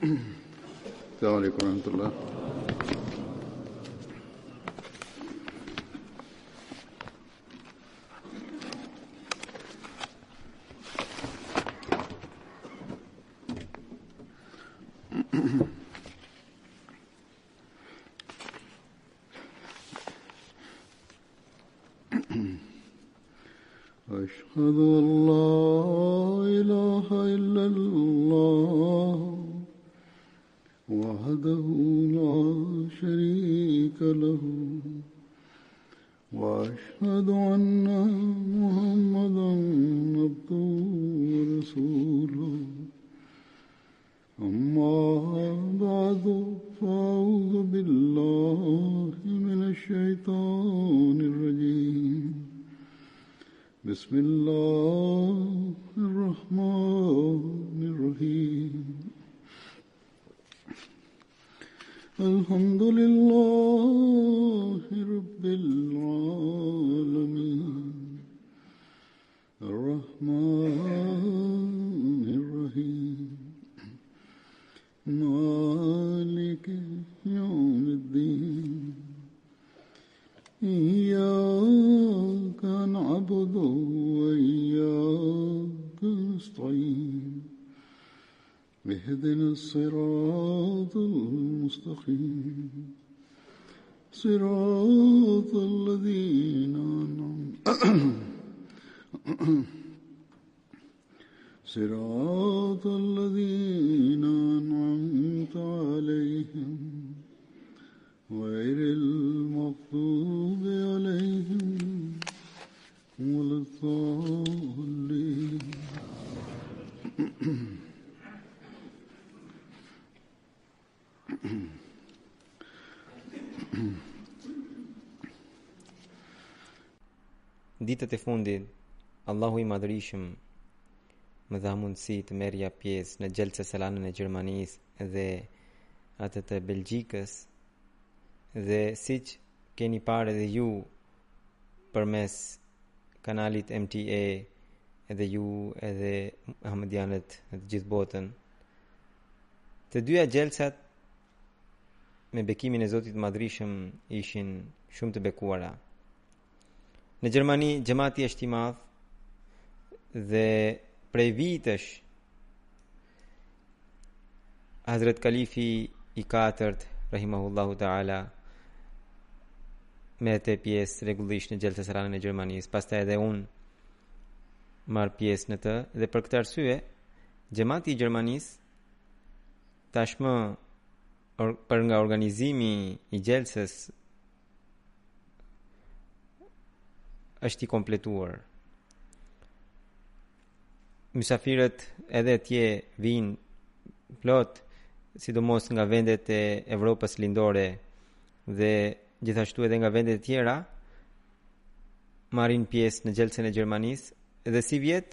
السلام عليكم ورحمة الله. أشهد أن لا إله إلا الله وحده لا شريك له وأشهد أن محمدا عبده ورسوله أما بعد فأعوذ بالله من الشيطان الرجيم بسم الله الرحمن الرحيم الحمد لله رب العالمين الرحمن الرحيم مالك يوم الدين إياك نعبد وإياك نستعين اهدنا الصراط المستقيم صراط الذين أنعمت عليهم غير المغضوب عليهم ولا الضالين. Ditët e fundit, Allahu I Madhërisëm më dha mundësi të merrja pjesë në Gjelsa Salanën e Gjermanisë dhe atë të Belgjikës, dhe siç keni parë edhe ju përmes kanalit MTA edhe ju edhe Ahmedianët në të gjithë botën, të dyja gjelçat me bekimin e Zotit Madhërisëm ishin shumë të bekuara. Në Gjermani xhamati është I madh dhe prej vitesh Hazret Kalifi I katërt rahimahullahu taala merrte pjesë rregullisht në Gjelsa Salanën e Gjermanisë, pastaj edhe unë marr pjesë në të, dhe për këtë arsye xhamati I Gjermanisë tashmë për nga organizimi I Gjelsës është I kompletuar. Mysafirët edhe atje vinë plot, sidomos nga vendet e Evropës lindore dhe gjithashtu edhe nga vendet e tjera marrin pjesë në Gjelsën e Gjermanisë, dhe si vjet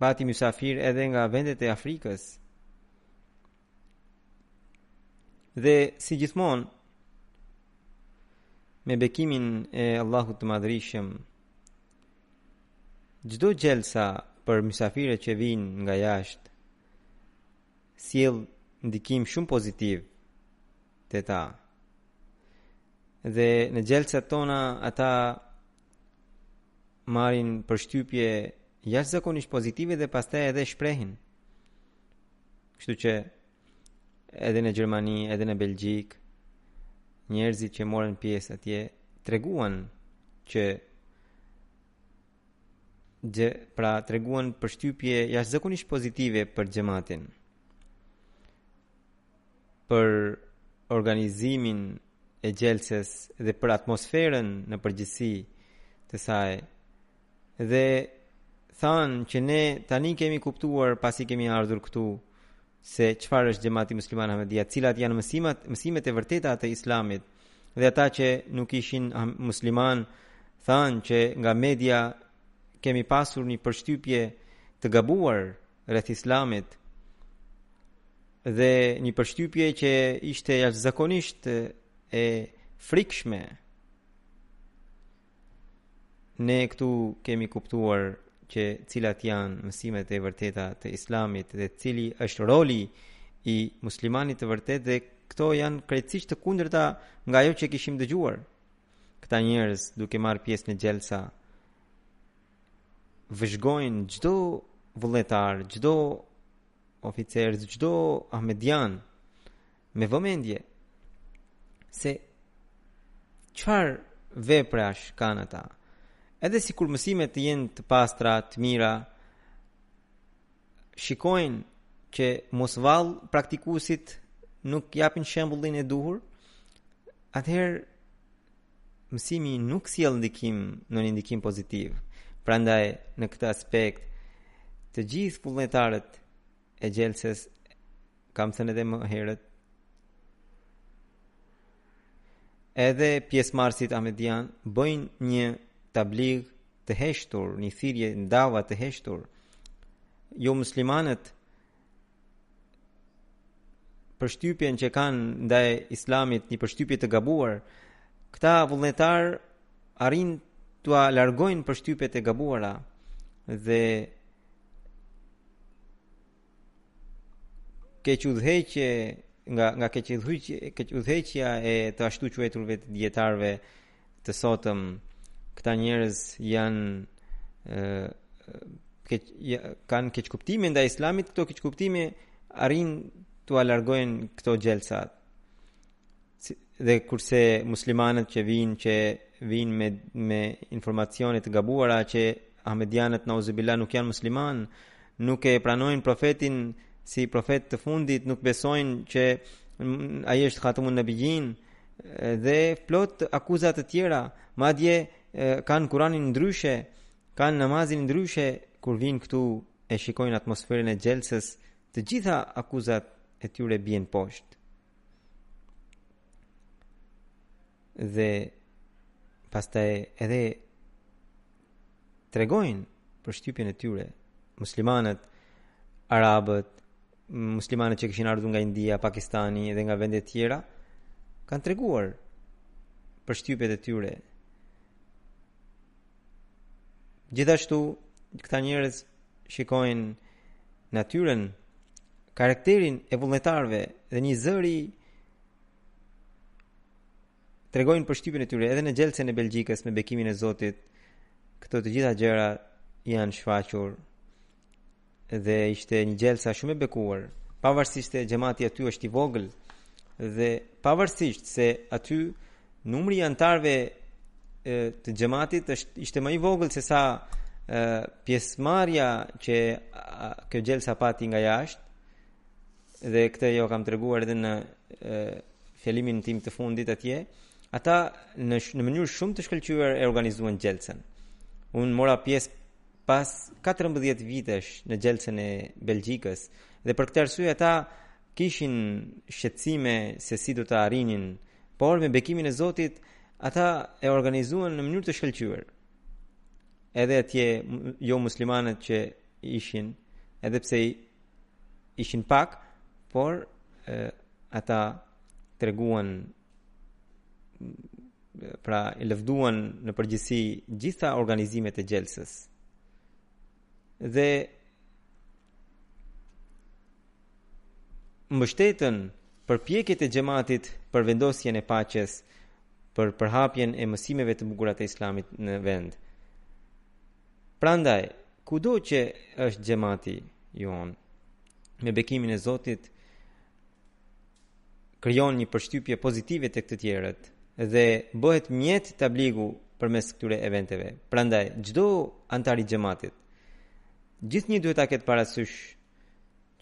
pati mysafir edhe nga vendet e Afrikës. Dhe si gjithmonë me bekimin e Allahut të Madhërisëm, çdo gjelsa për mysafirët që vinë nga jashtë sjell ndikim shumë pozitiv te ta. Dhe në gjelsat tona ata marrin përshtypje jashtëzakonisht pozitive dhe pastaj edhe shprehin. Kështu që edhe në Gjermani, edhe në Belgjik, njerëzit që morën pjesë atje treguan që treguan përshtypje jashtëzakonisht pozitive për xhamatin, për organizimin e gjelsës dhe për atmosferën në përgjithësi të saj. Dhe thanë që ne tani kemi kuptuar, pasi kemi ardhur këtu, se çfarë është xhamati musliman Ahmedia, cilat janë mësimet e vërteta të Islamit. Dhe ata që nuk ishin musliman thanë që nga media kemi pasur një përshtypje të gabuar rreth Islamit, dhe një përshtypje që ishte jashtëzakonisht e frikshme. Ne këtu kemi kuptuar që cilat janë mësimet e vërteta të Islamit dhe cili është roli i muslimanit të vërtet, dhe këto janë krejtësisht të kundërta nga ajo që kishim dëgjuar. Këta njerëz duke marrë pjesë në xhelsa vëzhgojnë çdo vullnetar, çdo oficer, çdo ahmedian me vëmendje se çfarë veprash kanë ata. Edhe sikur mësimet të jenë të pastra, të mira, shikojnë që mos vallë praktikuesit nuk japin shembullin e duhur, atëherë mësimi nuk sjell ndikim në një ndikim pozitiv. Prandaj në këtë aspekt të gjithë vullnetarët e xhelsës, kam thënë edhe më herët, edhe pjesëmarrësit ahmedian bëjnë një tabligh të heshtur, një thirrje ndava të heshtur. Jo muslimanët përshtypjen që kanë ndaj Islamit, një përshtypje të gabuar, këta vullnetar arrin t'ua largojnë përshtypjet e gabuara dhe kequdhëheqje nga kequdhëheqja e të ashtu quajturve të dietarëve të sotëm. Këta njerëz janë kanë keqkuptime ndaj Islamit, këto keqkuptime arrin t'ua largojnë këto xhelsat. Dhe kurse muslimanët që vinë me informacione të gabuara që ahmedianët nauzubillah nuk janë musliman, nuk e pranojnë profetin si profet të fundit, nuk besojnë që ai është khatamun nabiyyin dhe plot akuzat të tjera, madje kanë Kur'anin ndryshe, kanë namazin ndryshe, kur vinë këtu e shikojnë atmosferën e xhelsës, të gjitha akuzat e tyre bien poshtë. Dhe pastaj edhe tregojnë për shtypjen e tyre. Muslimanët, arabët, muslimanët që kishin ardhur nga India, Pakistani dhe nga vende tjera kanë treguar për shtypjet e tyre. Gjithashtu këta njerëz shikojnë natyrën, karakterin e vullnetarëve dhe një zëri tregojnë për shtypjen e tyre. Edhe në xhelsën e Belgjikës me bekimin e Zotit, këto të gjitha gjëra janë shfaqur dhe ishte një xhelsa shumë e bekuar, pavarësisht se xhamati aty është i vogël dhe pavarësisht se aty numri i antarëve të xhamatit ishte më i vogël se sa pjesëmarrja që kjo xhelsa pati nga jashtë. Dhe këtë jo kam treguar edhe në fjalimin tim të fundit atje. Ata në mënyrë shumë të shkëlqyer e organizuan xhelsën. Unë mora pjesë pas 14 vitesh në xhelsën e Belgjikës dhe për këtë arsye ata kishin shqetësime se si do të arrinin, por me bekimin e Zotit ata e organizuan në mënyrë të shkëlqyer. Edhe atje jo muslimanët që ishin, edhe pse ishin pak, por ata treguan, pra i lëvduan në përgjithësi gjitha organizimet e xhelsës. Dhe mbështetën përpjekjet e xhamatit për vendosjen e paqes, për përhapjen e mësimeve të bukura të Islamit në vend. Prandaj, kudo që është xhamati jon, me bekimin e Zotit, krijon një përshtypje pozitive tek të tjerët dhe bëhet mjet tabligu përmes këtyre eventeve. Prandaj, çdo antar i xhamatit, gjithnjë duhet ta ketë parasysh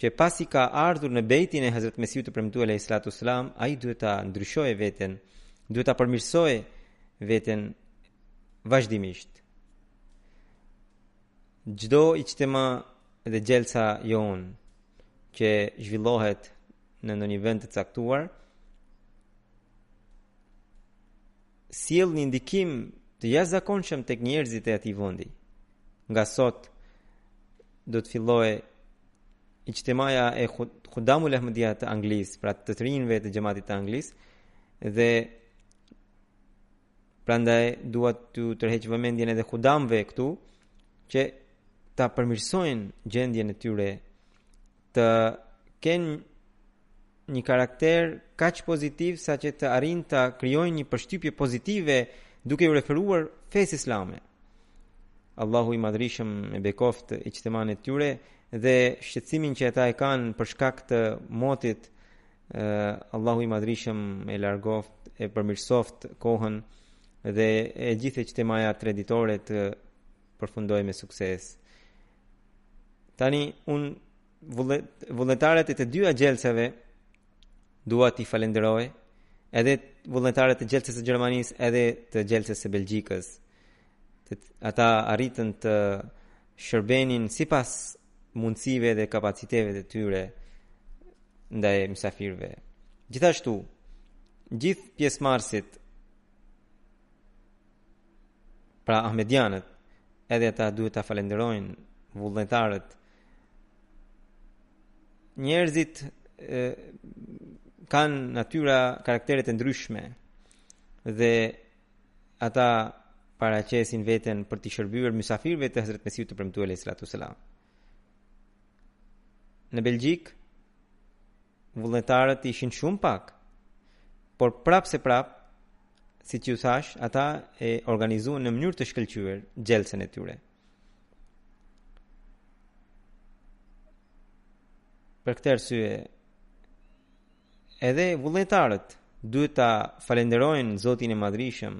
që pasi ka ardhur në bejtin e Hazrat Mesiut të premtuar alayhi salatu sallam, ai duhet ta ndryshojë veten, duhet ta përmirësojë veten vazhdimisht. Çdo ijtema dhe xhelsa jon që zhvillohet në një vend të caktuar sjell një ndikim të jashtëzakonshëm tek njerëzit e atij vendi. Nga sot do të fillojë ijtemaja e Khudamul Ahmadiyya të Anglisë, pra të rinjve të xhamatit të Anglisë, dhe prandaj dua të tërheq vëmendjen edhe Khudamve këtu që ta përmirësojnë gjendjen e tyre, të kenë një karakter kaq pozitiv sa që të arrijnë të krijojnë një përshtypje pozitive duke u referuar fesë islame. Allahu i madhrishëm e bekoft ijtiman e tyre dhe shqetësimin që ata e kanë për shkak të motit. Allahu i madhrishëm e largoft, e përmirësoft kohën dhe e gjithë ijtimaja traditore të përfundojë me sukses. Tani vullnetarët e të dyja xhelsave dua t'i falenderoj, edhe vullnetarët e xhelsës së Gjermanisë edhe të xhelsës së Belgjikës. Ata arritën të shërbenin sipas mundësive dhe kapaciteteve të tyre ndaj mysafirëve. Gjithashtu, gjithë pjesëmarrësit, pra ahmedianët, edhe ata duhet ta falenderojnë vullnetarët. Njerëzit kanë natyra, karakteret e ndryshme dhe ata paraqesin veten për të shërbyer mysafirëve të Hazrat Mesiut të premtuar alayhi salatu wasalam. Në Belgjik vullnetarët ishin shumë pak, por prapse prap, siç ju thash, ata e organizuan në mënyrë të shkëlqyer xhelsën e tyre. Për këtë arsye, edhe vullnetarët duhet ta falenderojnë Zotin e Madhrishëm,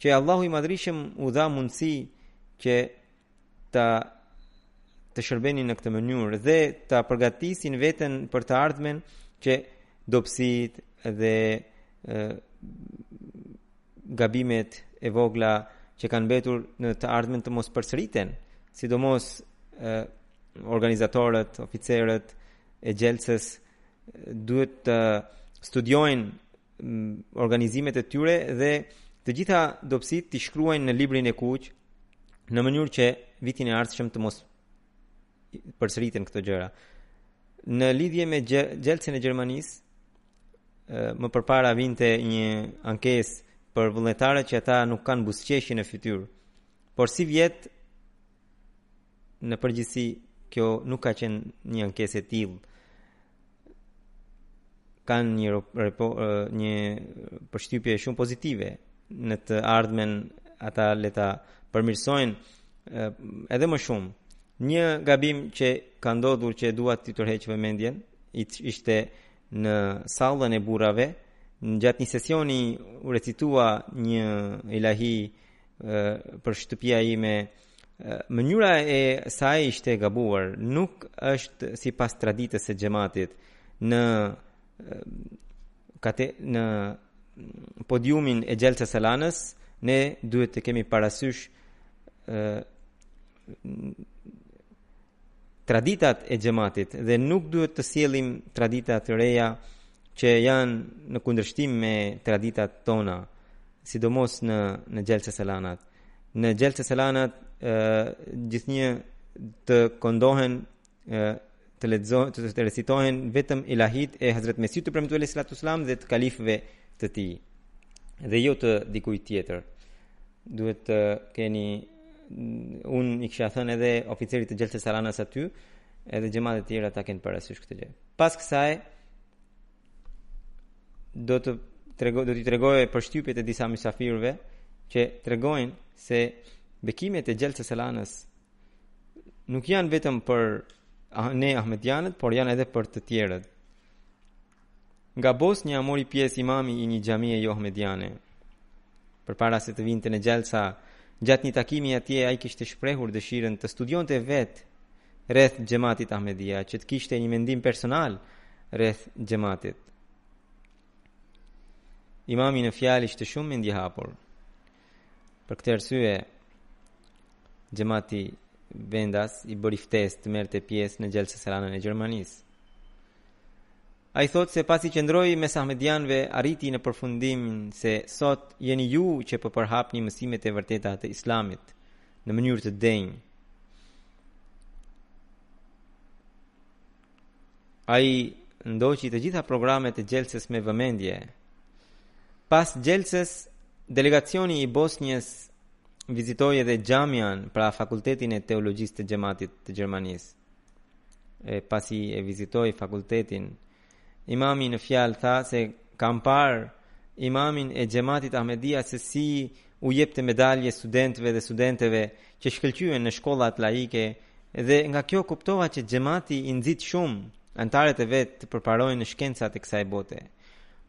që Allahu i Madhrishëm u dha mundësi që të shërbenin në këtë mënyrë dhe ta përgatisin veten për të ardhmen, që dobësitë dhe gabimet e vogla që kanë mbetur në të ardhmen të mos përsëriten, sidomos organizatorët, oficerët e xhelsës duhet të studiojnë organizimet e tyre dhe të gjitha dobësitë t'i shkruajnë në librin e kuq, në mënyrë që vitin e ardhshëm të mos përsëriten këto gjëra. Në lidhje me xhelsën e Gjermanisë, më përpara vinte një ankesë për vullnetarët që ata nuk kanë buzëqeshje në fytyrë, por si vjet në përgjithësi kjo nuk ka qenë një ankesë e tillë. Kanë një përshtypje shumë pozitive në të ardhmen, ata le ta përmirësojnë edhe më shumë. Një gabim që ka ndodhur që dua t'i tërheq vëmendjen ishte në sallën e burrave, gjatë një sesioni u recitua një ilahi për shtëpia ime. Mënyra e saj ishte gabuar, nuk është sipas traditës së xhamatit. Në podiumin e xhelsës së Lanës ne duhet të kemi parasysh traditat e xhamatit dhe nuk duhet të sjellim tradita të reja që janë në kundërshtim me traditat tona, sidomos në xhelsën së Lanat. Në xhelsën së Lanat gjithnjë të kondohen, të recitohen vetëm ilahit e Hazrat Mesiut të premtuar alayhi salatu wasalam dhe të kalifëve të tij, dhe jo të dikujt tjetër. Duhet të keni, unë i kisha thënë edhe oficerit të xhelsës së Lanës aty, edhe xhamatet e tjera ta kenë parasysh këtë gjë. Pas kësaj do t'i tregoj përshtypjet e disa mysafirëve që tregojnë se bekimet e xhelsës së Lanës nuk janë vetëm për ne ahmedianët, por janë edhe për të tjerët. Nga Bosnia mori pjesë imami i një xhamie jo ahmediane. Përpara se të vinte në xhelsa, gjatë një takimi atje ai kishte shprehur dëshirën të studionte vetë rreth xhamatit Ahmedia, që të kishte një mendim personal rreth xhamatit. Imami në fjalë ishte shumë i ndjehapur. Për këtë arsye, xhamati vendas i bëri ftesë të merrte pjesë në xhelsën e Lanës e Gjermanisë. Ai thotë se pasi qëndroi mes ahmedianëve, arriti në përfundim se sot jeni ju që po përhapni mësimet e vërteta të Islamit në mënyrë të denjë. Ai ndoqi të gjitha programet e xhelsës me vëmendje. Pas xhelsës, delegacioni i Bosnjës vizitoi edhe Xhamian, pra fakultetin e teologjisë të xhamatit të Gjermanisë. E pasi e vizitoi fakultetin, imami në fjalë tha se kam parë imamin e xhamatit Ahmedia se si u jepte medalje studentëve dhe studenteve që shkëlqyen në shkollat laike, dhe nga kjo kuptova që xhamati i nxit shumë antarët e vet të përparojnë në shkencat e kësaj bote.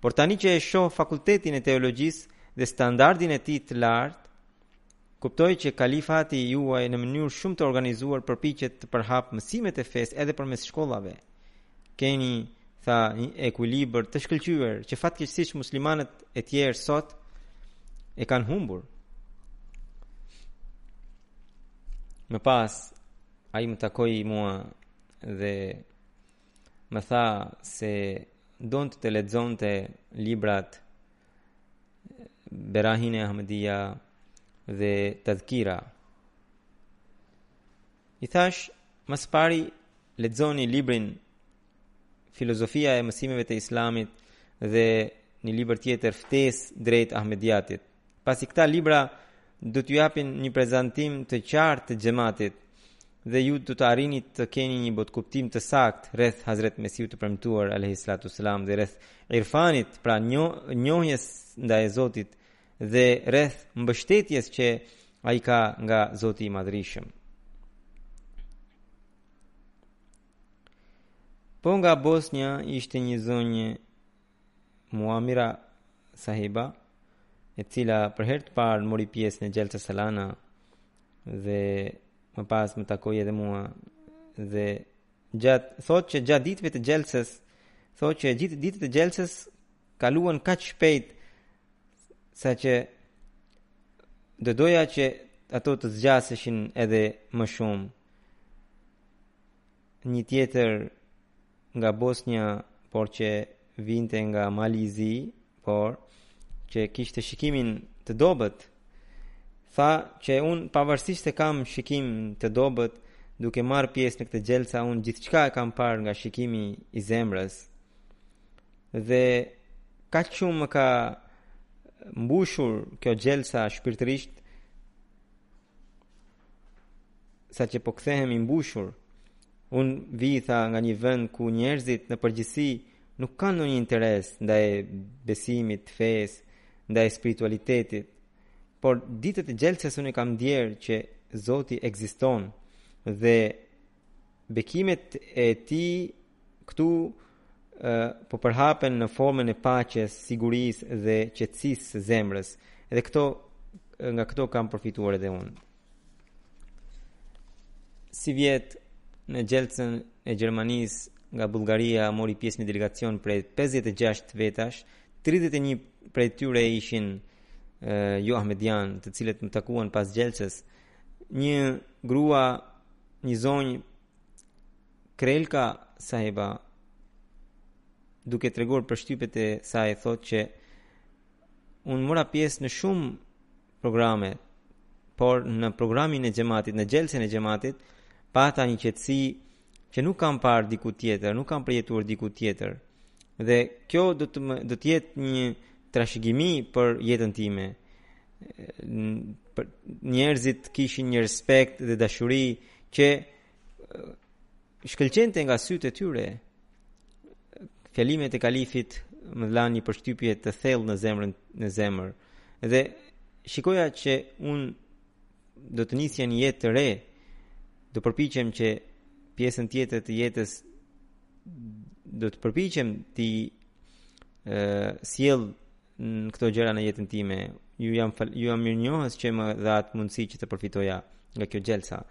Por tani që e shoh fakultetin e teologjisë dhe standardin e tij të lartë, kuptoj që kalifati juaj në mënyrë shumë të organizuar përpiqet të përhap mësimet e fesë edhe përmes shkollave. Keni, tha, një ekuilibër të shkëlqyer që fatkeqësisht muslimanët e tjerë sot e kanë humbur. Më pas, ai më takoi mua dhe më tha se donte të lexonte librat Berahine Ahmedia dhe Tadhkira. I thash, mas pari lexoni librin Filozofia e mësimeve të Islamit dhe një libër tjetër Ftesë drejt Ahmediatit. Pasi këta libra do t'ju japin një prezantim të qartë të xhamatit dhe ju do të arrini të keni një botkuptim të saktë rreth Hazret Mesiu të premtuar alayhi salatu wasalam dhe rreth irfanit, pra njohjes ndaj Zotit dhe rreth mbështetjes që ai ka nga Zoti i Madhërisëm. Po nga Bosnia ishte një zonjë Muamira Sahiba, e cila për herë të parë mori pjesë në Gjelsa Salana dhe më pas më takoi edhe mua dhe thot që gjatë ditëve të Gjelsës, thot që ditët e Gjelsës kaluan kaq shpejt sa që do doja që ato të zgjaseshin edhe më shumë. Një tjetër nga Bosnia, por që vinte nga Malizi, por që kishte shikimin të dobët, tha që unë pavarësisht se kam shikim të dobët, duke marrë pjesë në këtë gjelsa, unë gjithçka e kam parë nga shikimi i zemrës. Dhe kaq shumë më ka mbushur kjo gjelsa shpirtërisht, sa që po kthehem i mbushur. Unë tha nga një vend ku njerëzit në përgjithësi nuk kanë ndonjë interes ndaj besimit, fesë, ndaj spiritualitetit. Por ditët e Gjelsës unë kam ndjerë që Zoti ekziston dhe bekimet e tij këtu po përhapen në formën e paqes, sigurisë dhe qetësisë së zemrës. Edhe nga këto kam përfituar edhe unë. Si vjet në Gjelsën e Gjermanisë nga Bullgaria mori pjesë një delegacion prej 56 vetash, 31 prej tyre ishin jo Ahmedian, të cilët më takuan pas Gjelsës. Një grua, një zonjë Krelka Sahiba, duke treguar për shtypet e saj, thot që unë mora pjesë në shumë programe, por në programin e xhamatit, në Gjelsën e xhamatit, pata një qetësi që nuk kam parë diku tjetër, nuk kam përjetuar diku tjetër. Dhe kjo do të jetë një trashëgimi për jetën time. Njerëzit kishin një respekt dhe dashuri që shkëlqente nga sytë e tyre. Fjalimet e kalifit më dhanë një përshtypje të thellë në zemër. Dhe shikoja që unë do të nisja një jetë të re, do përpiqem që pjesën tjetër të jetës do të përpiqem të sjell në këto gjëra në jetën time. Ju jam mirënjohës që më dha mundësi që të përfitoja nga kjo gjelsa.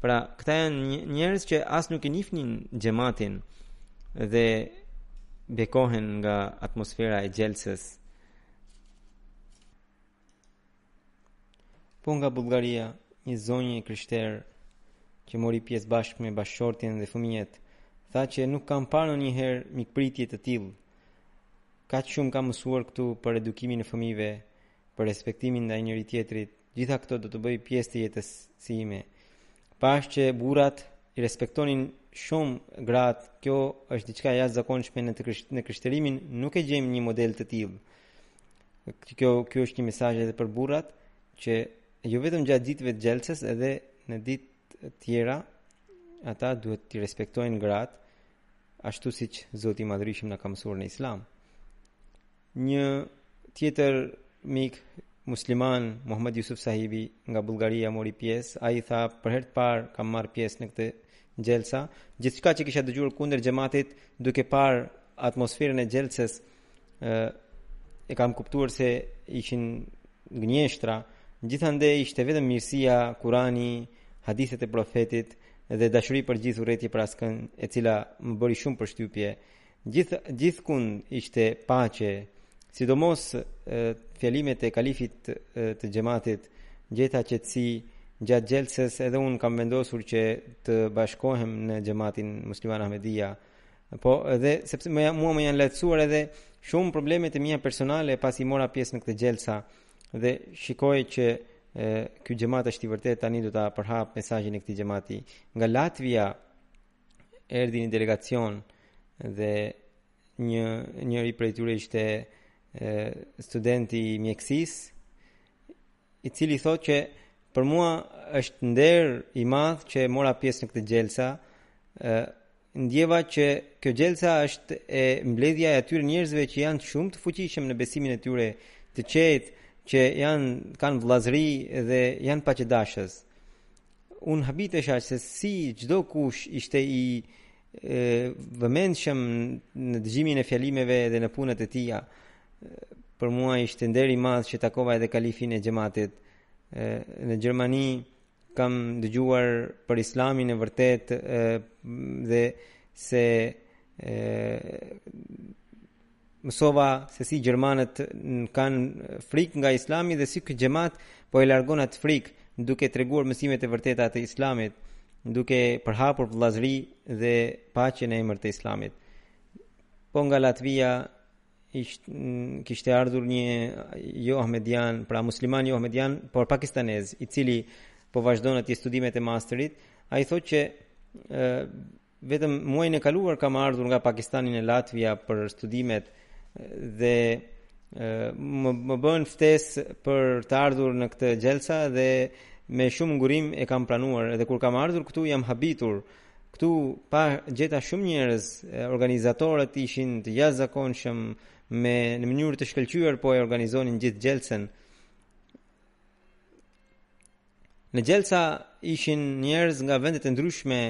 Pra, këta janë njerëz që as nuk e njihnin xhamatin dhe bekohen nga atmosfera e gjelsës. Po nga Bullgaria, një zonjë krishterë që mori pjesë bashkë me bashkëshortin dhe fëmijët, tha që nuk kam parë ndonjëherë mikpritje të tillë. Kaq shumë kam mësuar këtu për edukimin e fëmijëve, për respektimin ndaj njëri tjetrit. Gjitha këto do të bëj pjesë të jetës sime. Pash që burrat i respektonin shumë gratë, kjo është diçka jashtëzakonshme në krishterimin, nuk e gjejmë një model të tillë. Kjo është një mesazh edhe për burrat që jo vetëm gjatë ditëve të xhelses, edhe në ditë tjera ata duhet të respektojnë gratë ashtu siç Zoti i Madhërisht na ka mësuar në Islam. Një tjetër mik musliman, Muhammad Yusuf Sahibi nga Bullgaria mori pjesë. Ai tha për herë të parë kam marrë pjesë në këtë xhelsa. Gjithçka që kisha dëgjuar kundër xhamatit, duke parë atmosferën e xhelses, e kam kuptuar se ishin gënjeshtra. Gjithandej ishte vetëm mirësia, Kurani, hadithet e profetit dhe dashuri për gjithë, urrëtie për askën, e cila më bëri shumë përshtypje. Gjithkund ishte paqe, sidomos fjalimet e kalifit të xhamatit, gjeta qetësi gjatë xhelses. Edhe unë kam vendosur që të bashkohem në xhamatin Musliman Ahmedia, po edhe sepse mua më janë lehtësuar edhe shumë problemet e mia personale pasi mora pjesë në këtë xhelsa dhe shikoj që ky xhamat është i vërtet. Tani do ta përhap mesazhin e këtij xhamati. Nga Latvia erdhi një delegacion dhe njëri prej tyre ishte studenti i mjekësisë, i cili thotë që për mua është nder i madh që mora pjesë në këtë xhelsa. Ndjeva që kjo xhelsa është e mbledhja e atyre njerëzve që janë shumë të fuqishëm në besimin e tyre, të qetë, që kanë vllazëri dhe janë paqëdashës. Unë habitesha se si çdo kush ishte i vëmendshëm në dëgjimin e fjalimeve dhe në punët e tija. Për mua ishte nder i madh që takova edhe kalifin e xhamatit. Në Gjermani kam dëgjuar për Islamin e vërtet dhe se mësova se si gjermanët kanë frikë nga Islami dhe si ky xhamat po e largon atë frikë, duke treguar mësimet e vërteta të Islamit, duke përhapur vëllazëri dhe paqe në emër të Islamit. Po nga Latvia kishte ardhur një jo ahmedian, pra musliman jo ahmedian, por pakistanez, i cili po vazhdon atje studimet e masterit. Ai thotë që vetëm muajin e kaluar kam ardhur nga Pakistani në Latvia për studimet dhe më bën ftesë për të ardhur në këtë xhelsa dhe me shumë ngurim e kam pranuar. Edhe kur kam ardhur këtu jam habitur. Këtu gjeta shumë njerëz, organizatorët ishin të jashtëzakonshëm, në mënyrë të shkëlqyer po e organizonin gjithë xhelsën. Në xhelsa ishin njerëz nga vendet e ndryshme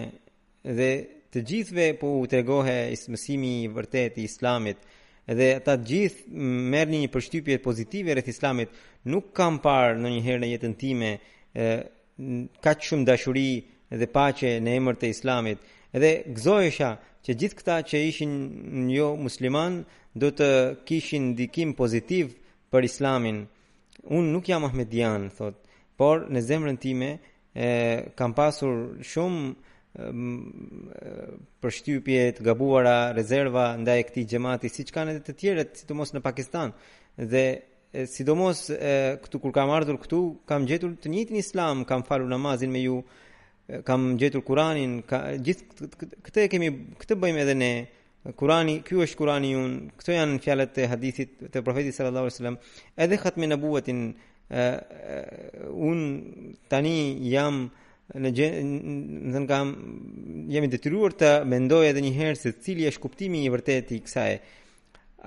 dhe të gjithëve po u tregohej mësimi i vërtet i Islamit. Edhe ata gjithë merrnin një përshtypje pozitive rreth Islamit. Nuk kam parë ndonjëherë në jetën time kaq shumë dashuri dhe paqe në emër të Islamit. Edhe gëzohesha që gjithë këta që ishin jo musliman do të kishin ndikim pozitiv për Islamin. Unë nuk jam ahmedian, thot, por në zemrën time kam pasur shumë përshtypje të gabuara, rezerva ndaj këtij xhamati, siç kanë edhe të tjerët, sidomos në Pakistan. Dhe sidomos këtu kur kam ardhur këtu, kam gjetur të njëjtin Islam, kam falur namazin me ju, kam gjetur Kuranin, gjithë këtë bëjmë edhe ne. Kurani, ky është Kurani jon, këto janë fjalët e hadithit të profetit sallallahu alaihi wasallam, edhe khatmi nabuwatin. Un tani jam jam i detyruar të mendoj edhe një herë se cili është kuptimi i vërtetë i kësaj.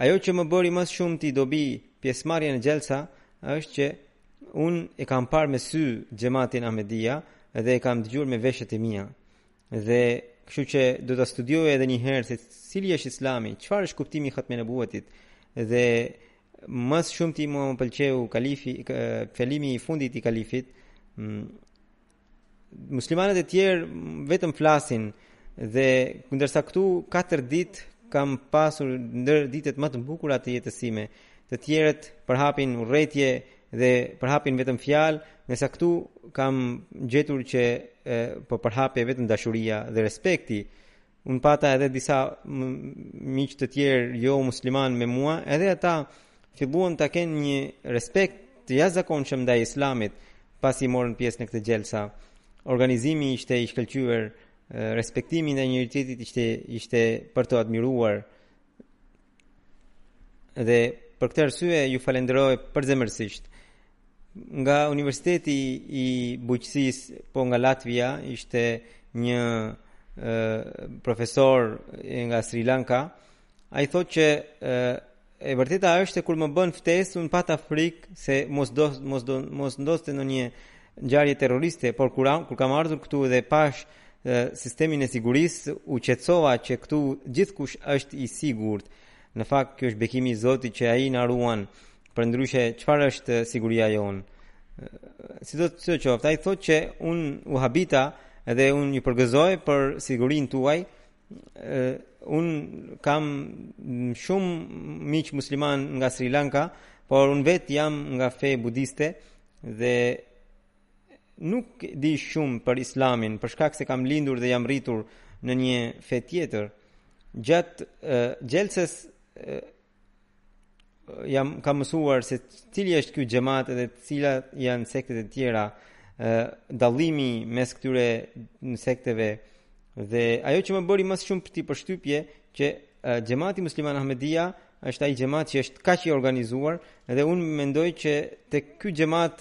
Ajo që më bëri më shumë të dobi pjesëmarrja në xhelsa është që un e kam parë me sy xhamatin Ahmedia dhe e kam dëgjuar me veshët e mia. Dhe kështu që do ta studioj edhe një herë se cili është Islami, çfarë është kuptimi i khatmi nabuwatit. Dhe më shumë ti më pëlqeu fjalimi i fundit i kalifit. Muslimanët e tjerë vetëm flasin dhe ndërsa këtu 4 ditë kam pasur ndër ditët më të bukura të jetës sime. Të tjerët përhapin urrëtie dhe përhapin vetëm fjalë, ndërsa këtu kam gjetur që po përhape vetëm dashuria dhe respekti. Unë pata edhe disa miq të tjerë jo musliman me mua, edhe ata filluan ta kenë një respekt të jashtëzakonshëm ndaj Islamit pasi morën pjesë në këtë xhelsa. Organizimi ishte i shkëlqyer, respektimi ndaj njëri tjetrit ishte për të admiruar. Dhe për këtë arsye ju falenderoj përzemërsisht. nga Universiteti i Bujqësisë, po nga Latvia, ishte një profesor nga Sri Lanka. Ai thotë që e vërteta është kur më bën ftesë, un pata frikë se mos ndoste në një ngjarje terroriste, por kur kam ardhur këtu dhe pash sistemin e sigurisë, u qetësova që këtu gjithkush është i sigurt. Në fakt kjo është bekimi i Zotit që ai na ruan. Përndryshe çfarë është siguria jon? Si do të qoftë, ai thotë që un u habita edhe un ju përgëzoj për sigurinë tuaj. Un kam shumë miq musliman nga Sri Lanka, por un vet jam nga fe budiste dhe nuk di shumë për islamin, për shkak se kam lindur dhe jam rritur në një fe tjetër. Gjatë gjelses kam mësuar se cili është ky xhamat dhe cilat janë sektet e tjera, dallimi mes këtyre sekteve, dhe ajo që më bëri më shumë përshtypje që xhamati musliman Ahmedia është ai xhamat që është kaq i organizuar, dhe unë mendoj që tek ky xhamat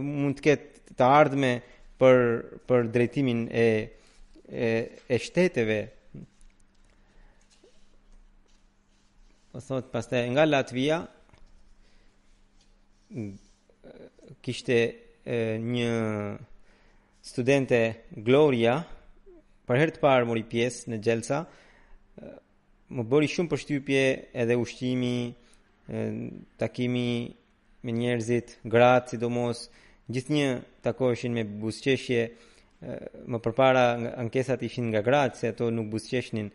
mund të ketë të ardhme për drejtimin e shteteve. O thot pastaj nga Latvia kishte një studente, Gloria, për herë të parë mori pjesë në xhelsa. Më bëri shumë përshtypje edhe ushqimi, takimi me njerëzit, gratë sidomos, gjithnjë takoheshin me buzëqeshje. Më përpara ankesat ishin nga gratë, se ato nuk buzëqeshnin,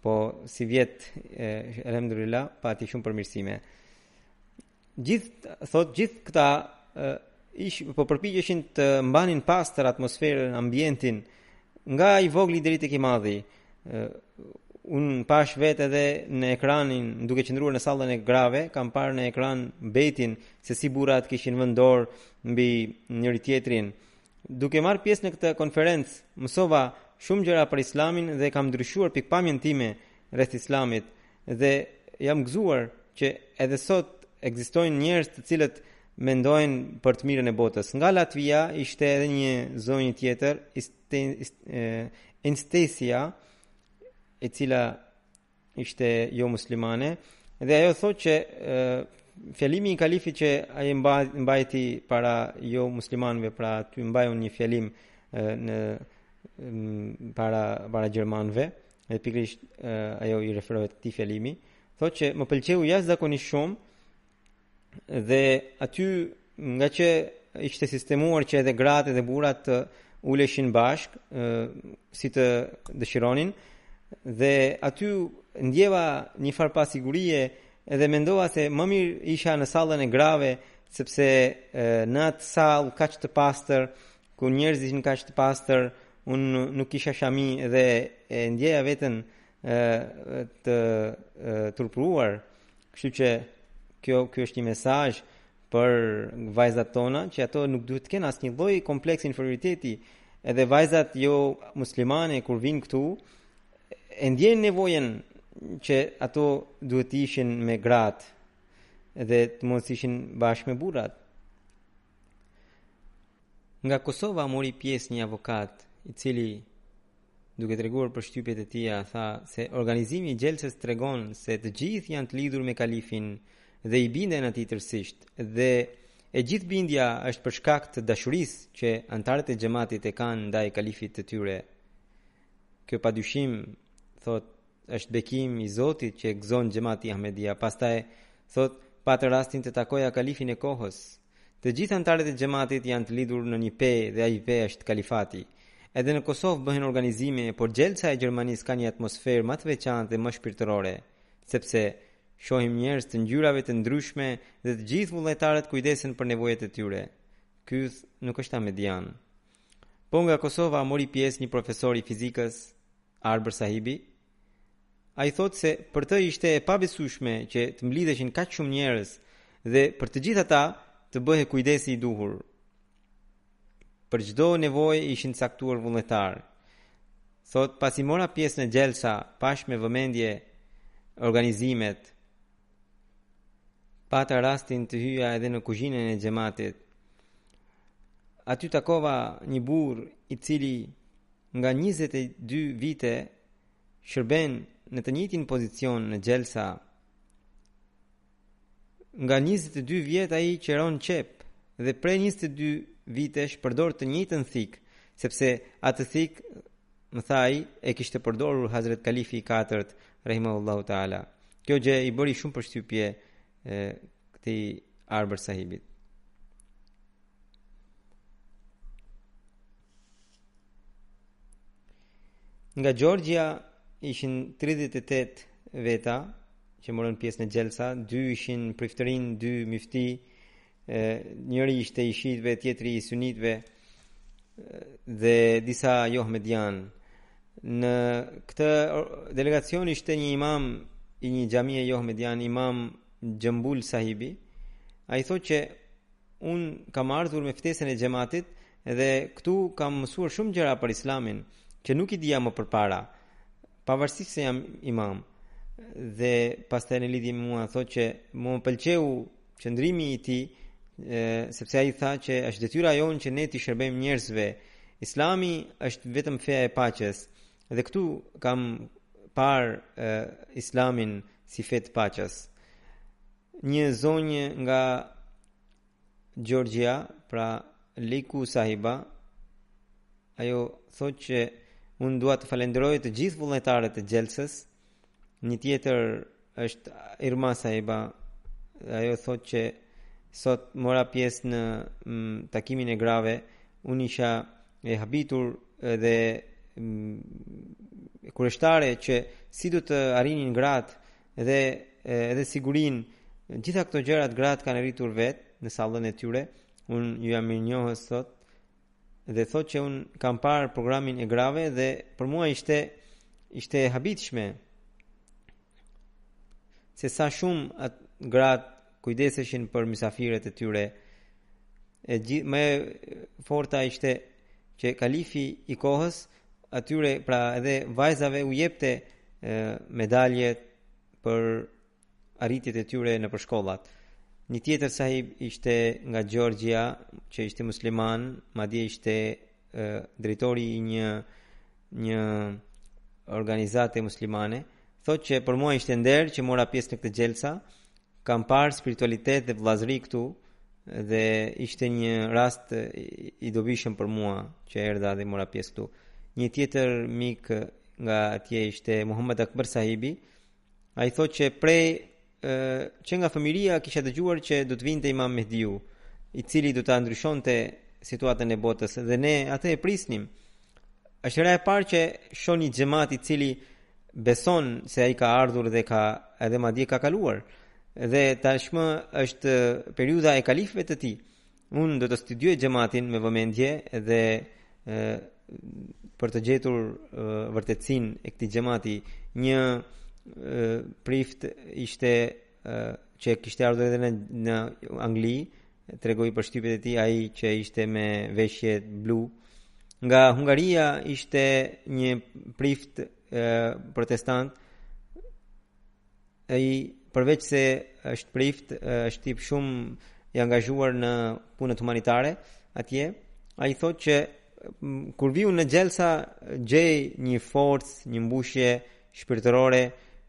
po si vjet alhamdulillah pati shumë përmirësime. Gjithë këta po përpiqeshin të mbanin pastër atmosferën, ambientin, nga i vogli deri tek i madhi. Un pash vetë edhe në ekranin, duke qëndruar në sallën e grave, kam parë në ekran betin se si burrat kishin vënë dorë mbi njëri tjetrin. Duke marrë pjesë në këtë konferencë, mësova shumë gjëra për islamin dhe kam ndryshuar pikpamjen time rreth islamit, dhe jam gëzuar që edhe sot ekzistojnë njerëz të cilët mendojnë për të mirën e botës. Nga Latvia ishte edhe një zonjë tjetër, Anastasia, e cila ishte jo muslimane, dhe ajo thotë që fjalimi i kalifit që ai mbajti para jo muslimanëve, pra ty mbajun një fjalim në para gjermanëve, dhe pikërisht ajo i referohet këtij fjalimi, thotë që më pëlqeu jashtëzakonisht shumë, dhe aty nga që ishte sistemuar që edhe gratë dhe burrat të uleshin bashk si të dëshironin, dhe aty ndjeva një farë pasigurie, edhe mendova se më mirë isha në sallën e grave, sepse në atë sallë kaq të pastër, ku njerëzit ishin kaq të pastër, unë nuk kisha shami dhe ndjeja veten të turpruar. Kështu që kjo është një mesazh për vajzat tona, që ato nuk duhet të kenë asnjë lloj kompleksi inferioriteti, edhe vajzat jo muslimane kur vinë këtu e ndjejnë nevojën që ato duhet të ishin me gratë dhe të mos ishin bashkë me burrat. Nga Kosova mori pjesë një avokat, i cili, duke treguar për shtypjet e tija, tha se organizimi i xhelses tregon se të gjithë janë të lidhur me kalifin dhe i binden atij tërësisht, dhe e gjithë bindja është për shkak të dashurisë që antarët e xhamatit e kanë ndaj kalifit të tyre. Kjo padyshim, thot, është bekim i Zotit që gëzon xhamati Ahmedia. Pastaj thot, patë rastin të takoja kalifin e kohës. Të gjithë antarët e xhamatit janë të lidhur në një pe, dhe ai pe është kalifati. Edhe në Kosovë bëhen organizime, por xhelsa e Gjermanisë ka një atmosferë më të veçantë dhe më shpirtërore, sepse shohim njerëz të ngjyrave të ndryshme dhe të gjithë vullnetarët kujdesen për nevojat e tyre. Ky nuk është Ahmedian. Po nga Kosova mori pjesë një profesor i fizikës, Arbër Sahibi. Ai thotë se për të ishte e pabesueshme që të mblidheshin kaq shumë njerëz dhe për të gjithë ata të bëhej kujdesi i duhur. Për çdo nevojë ishin caktuar vullnetar. Thot, pasi mora pjesë në xhelsa, pash me vëmendje organizimet, pata rastin të hyja edhe në kuzhinën e xhamatit aty takova një burr i cili nga 22 vite shërben në të njëjtin pozicion në xhelsa. Nga 22 vjet ai qeron qep dhe prej 22 vitesh përdor të njëjtën thik, sepse atë thik, më tha ai, e kishte përdorur Hazret Kalifi i 4 rahimahullahu taala. Kjo gjë i bëri shumë përshtypje këtij Arber sahibit. Nga Georgia ishin 38 veta që morën pjesë në xhelsa, 2 ishin priftërin, 2 mifti, njëri ishte i shiitëve, tjetri i sunitëve dhe disa jo ahmedian. Në këtë delegacion ishte një imam i një xhamie jo ahmedian, imam Gjambul sahibi. Ai thotë që un kam ardhur me ftesën e xhamatit dhe këtu kam mësuar shumë gjëra për islamin që nuk i dija më përpara, pavarësisht se jam imam. Dhe pastaj në lidhje me mua thotë që më pëlqeu qëndrimi i tij, sepse ai tha që është detyra jonë që ne t'i shërbejmë njerëzve. Islami është vetëm feja e paqes dhe këtu kam parë islamin si fe të paqes. Një zonjë nga Georgia, pra Liku sahiba, ajo thotë që unë dua të falenderoj të gjithë vullnetarët e xhelsës. Një tjetër është Irma sahiba, ajo thotë që sot mora pjesë në takimin e grave. Unë isha e habitur dhe kurioztare që si do të arrinin gratë dhe edhe sigurinë. Gjitha këto gjërat gratë kanë arritur vetë në sallën e tyre. Unë ju jam mirënjohës sot dhe thotë që unë kam parë programin e grave dhe për mua ishte e habitshme se sa shumë atë gratë kujdeseshin për mysafirët e tyre. Më forta ishte që kalifi i kohës atyre, pra edhe vajzave u jepte medaljet për arritjet e tyre në përshkollat. Një tjetër sahib ishte nga Georgia, që ishte musliman, madje ishte drejtori i një organizate muslimane. Thotë që për mua ishte nder që mora pjesë në këtë xhelsa. Kam parë spiritualitet dhe vllazëri këtu dhe ishte një rast i dobishëm për mua që erdha dhe mora pjesë këtu. Një tjetër mik nga atje ishte Muhammad Akbar sahibi. Ai thotë që që nga fëmiria kisha dëgjuar që do të vinte Imam Mehdiu, i cili do ta ndryshonte situatën e botës dhe ne atë e prisnim. Është hera e parë që shoh një xhamat i cili beson se ai ka ardhur dhe edhe madje ka kaluar. Dhe tashmë është periudha e kalifëve të tij. Unë do të studioj xhamatin me vëmendje dhe për të gjetur vërtetësinë e këtij xhamati. Një prift ishte që kishte ardhur edhe në Angli, tregoi për shtypjet e tij, ai që ishte me veshje blu. Nga Hungaria ishte një prift protestant. Ai përveç se është prift, është tip shumë i angazhuar në punët humanitare atje. Ai thotë që kur viu në xhelsa gjej një forcë, një mbushje shpirtërore,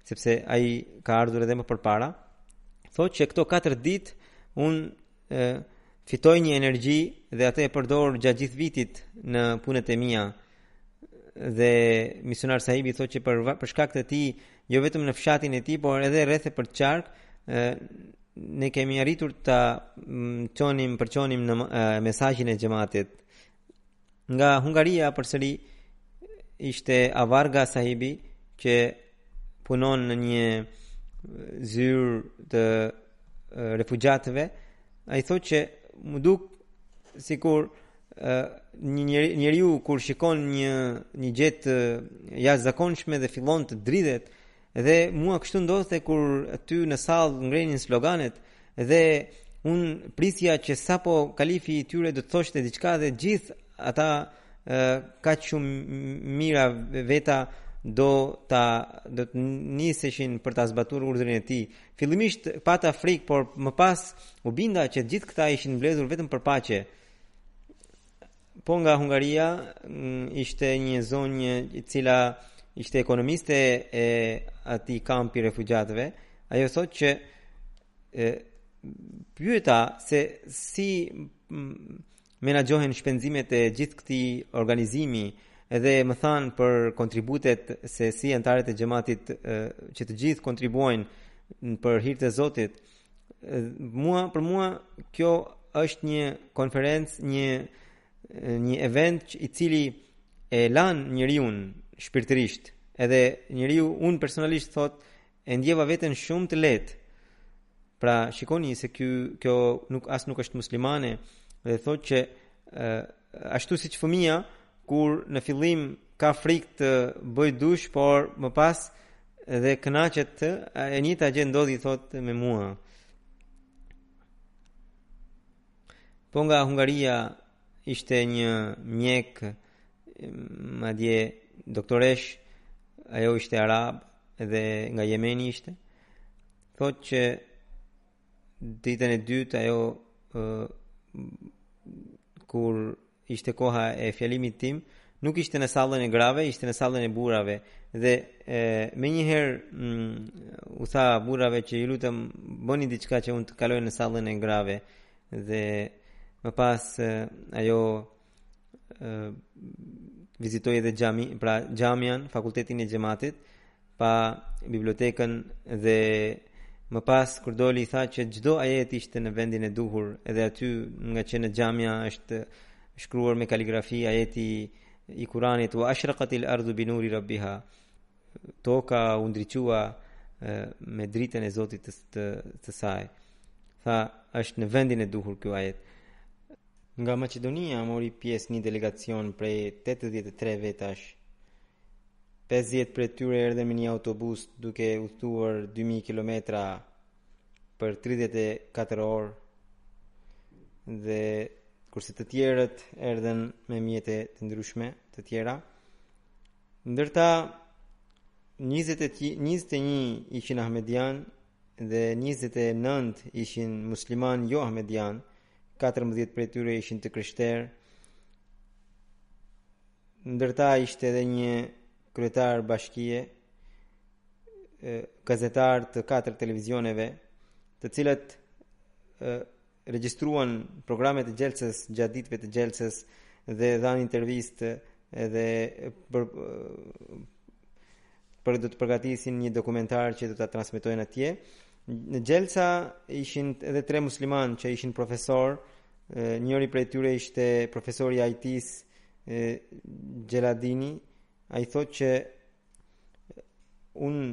sepse ai ka ardhur edhe më përpara. Thotë që këto 4 ditë unë fitoj një energji dhe atë e përdor gjatë gjithë vitit në punët e mia. Dhe misionar sahibi thotë që për shkak të tij, jo vetëm në fshatin e tij, por edhe rreth e për qark, ne kemi arritur ta përçonim në mesazhin e xhamatit. Nga Hungaria përsëri ishte Avarga sahibi që punon në një zyrë të refugjatëve. Ai thotë që më duk sikur një njeriu kur shikon një gjë të jashtëzakonshme dhe fillon të dridhet, dhe mua kështu ndodhte kur aty në sallë ngrenin sloganet dhe un prisja që sapo kalifi i tyre do të thoshte diçka dhe gjithë ata kaq shumë mira veta do të niseshin për ta zbatuar urdhrin e tij. Fillimisht pata frikë, por më pas u binda që gjithë këta ishin mbledhur vetëm për paqe. po nga Hungaria ishte një zonjë e cila ishte ekonomiste e atij kampi refugjatëve. Ajo thotë që pyeta se si menaxhohen shpenzimet e gjithë këtij organizimi, edhe më thanë për kontributet se si antarët e xhamatit që të gjithë kontribuojnë për hir të Zotit. Për mua kjo është një konferencë, një event i cili e lan njeriu shpirtërisht. Edhe njeriu, unë personalisht thot, e ndjeva veten shumë të lehtë. Pra shikoni se kjo nuk është muslimane, dhe thot që ashtu siç fëmia kur në fillim ka frikë të bëj dush, por më pas dhe kënaqet, e njëjta gjë ndodhi thot me mua. Po nga Hungaria ishte një mjek, madje doktoresh, ajo ishte arab dhe nga Jemeni ishte. Thotë që ditën e dytë ajo kur ishte koha e fjalimit tim, nuk ishte në sallën e grave, ishte në sallën e burrave. Dhe me njëherë u tha burrave që ju lutem bëni diçka që unë të kaloj në sallën e grave. Dhe më pas ajo vizitoi edhe xhamian, fakultetin e xhamatit, pa bibliotekën, dhe më pas kur doli tha që çdo ajet ishte në vendin e duhur, edhe aty nga që në xhamia është shkruar me kaligrafi ajeti i Kuranit, wa ashraqatil ardu bi nuri rabbiha, toka u ndriçua me dritën e Zotit të saj. Tha është në vendin e duhur ky ajet. Nga Maqedonia mori pjesë një delegacion prej 83 vetash. 50 prej tyre erdhen me një autobus duke udhëtuar 2000 kilometra për 34 orë, dhe kurse të tjerët erdhen me mjete të ndryshme të tjera. Ndërta 21 ishin Ahmedian dhe 29 ishin musliman jo Ahmedian, 14 prej tyre ishin të krishterë. Ndërta ishte edhe një kryetar bashkie, gazetar të 4 televizioneve, të cilët regjistruan programet e xhelses gjatë ditëve të xhelses dhe dhanë intervistë, edhe për do të përgatisin një dokumentar që do ta transmetojnë atje. Në xhelsa ishin edhe 3 musliman që ishin profesor. Njëri prej tyre ishte profesori i IT-s Gjeladini. Ai thotë që unë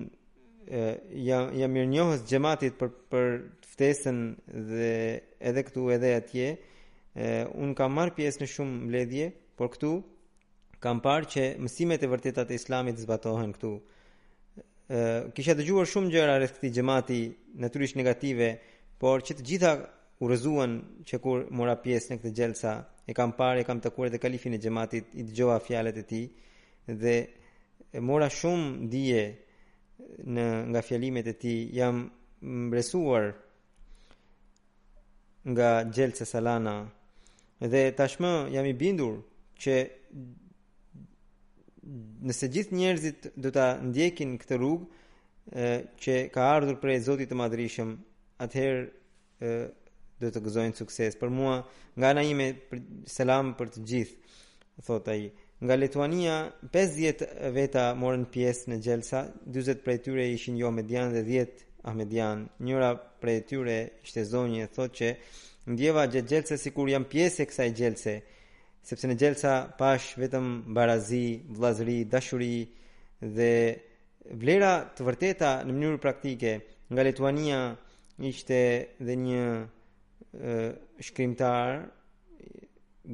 jam mirënjohës xhamatit për ftesën dhe edhe këtu edhe atje. Unë kam marrë pjesë në shumë mbledhje, por këtu kam parë që mësimet e vërteta të Islamit zbatohen këtu. Kisha dëgjuar shumë gjëra rreth këtij xhamati, natyrisht negative, por që të gjitha u rrëzuan që kur mora pjesë në këtë xhelsa. E kam takuar edhe kalifin e xhamatit, i dëgjova fjalët e tij dhe mora shumë dije nga fjalimet e tij. Jam mbresuar nga xhelsa salana dhe tashmë jam i bindur që nëse gjithë njerëzit do ta ndjekin këtë rrugë që ka ardhur prej Zotit të Madhërisëm, atëherë do të gëzojnë sukses. Për mua, nga ana ime, selam për të gjithë, thot ai. Nga Lituania 50 veta morën pjesë në xhelsa, 40 prej tyre ishin jo Ahmedian dhe 10 Ahmedian. Njëra prej tyre ishte zonjë, thotë që ndjeva gjatë xhelsës sikur jam pjesë e kësaj xhelse, sepse në xhelsa pash vetëm barazi, vllazëri, dashuri dhe vlera të vërteta në mënyrë praktike. Nga Lituania ishte dhe një shkrimtar,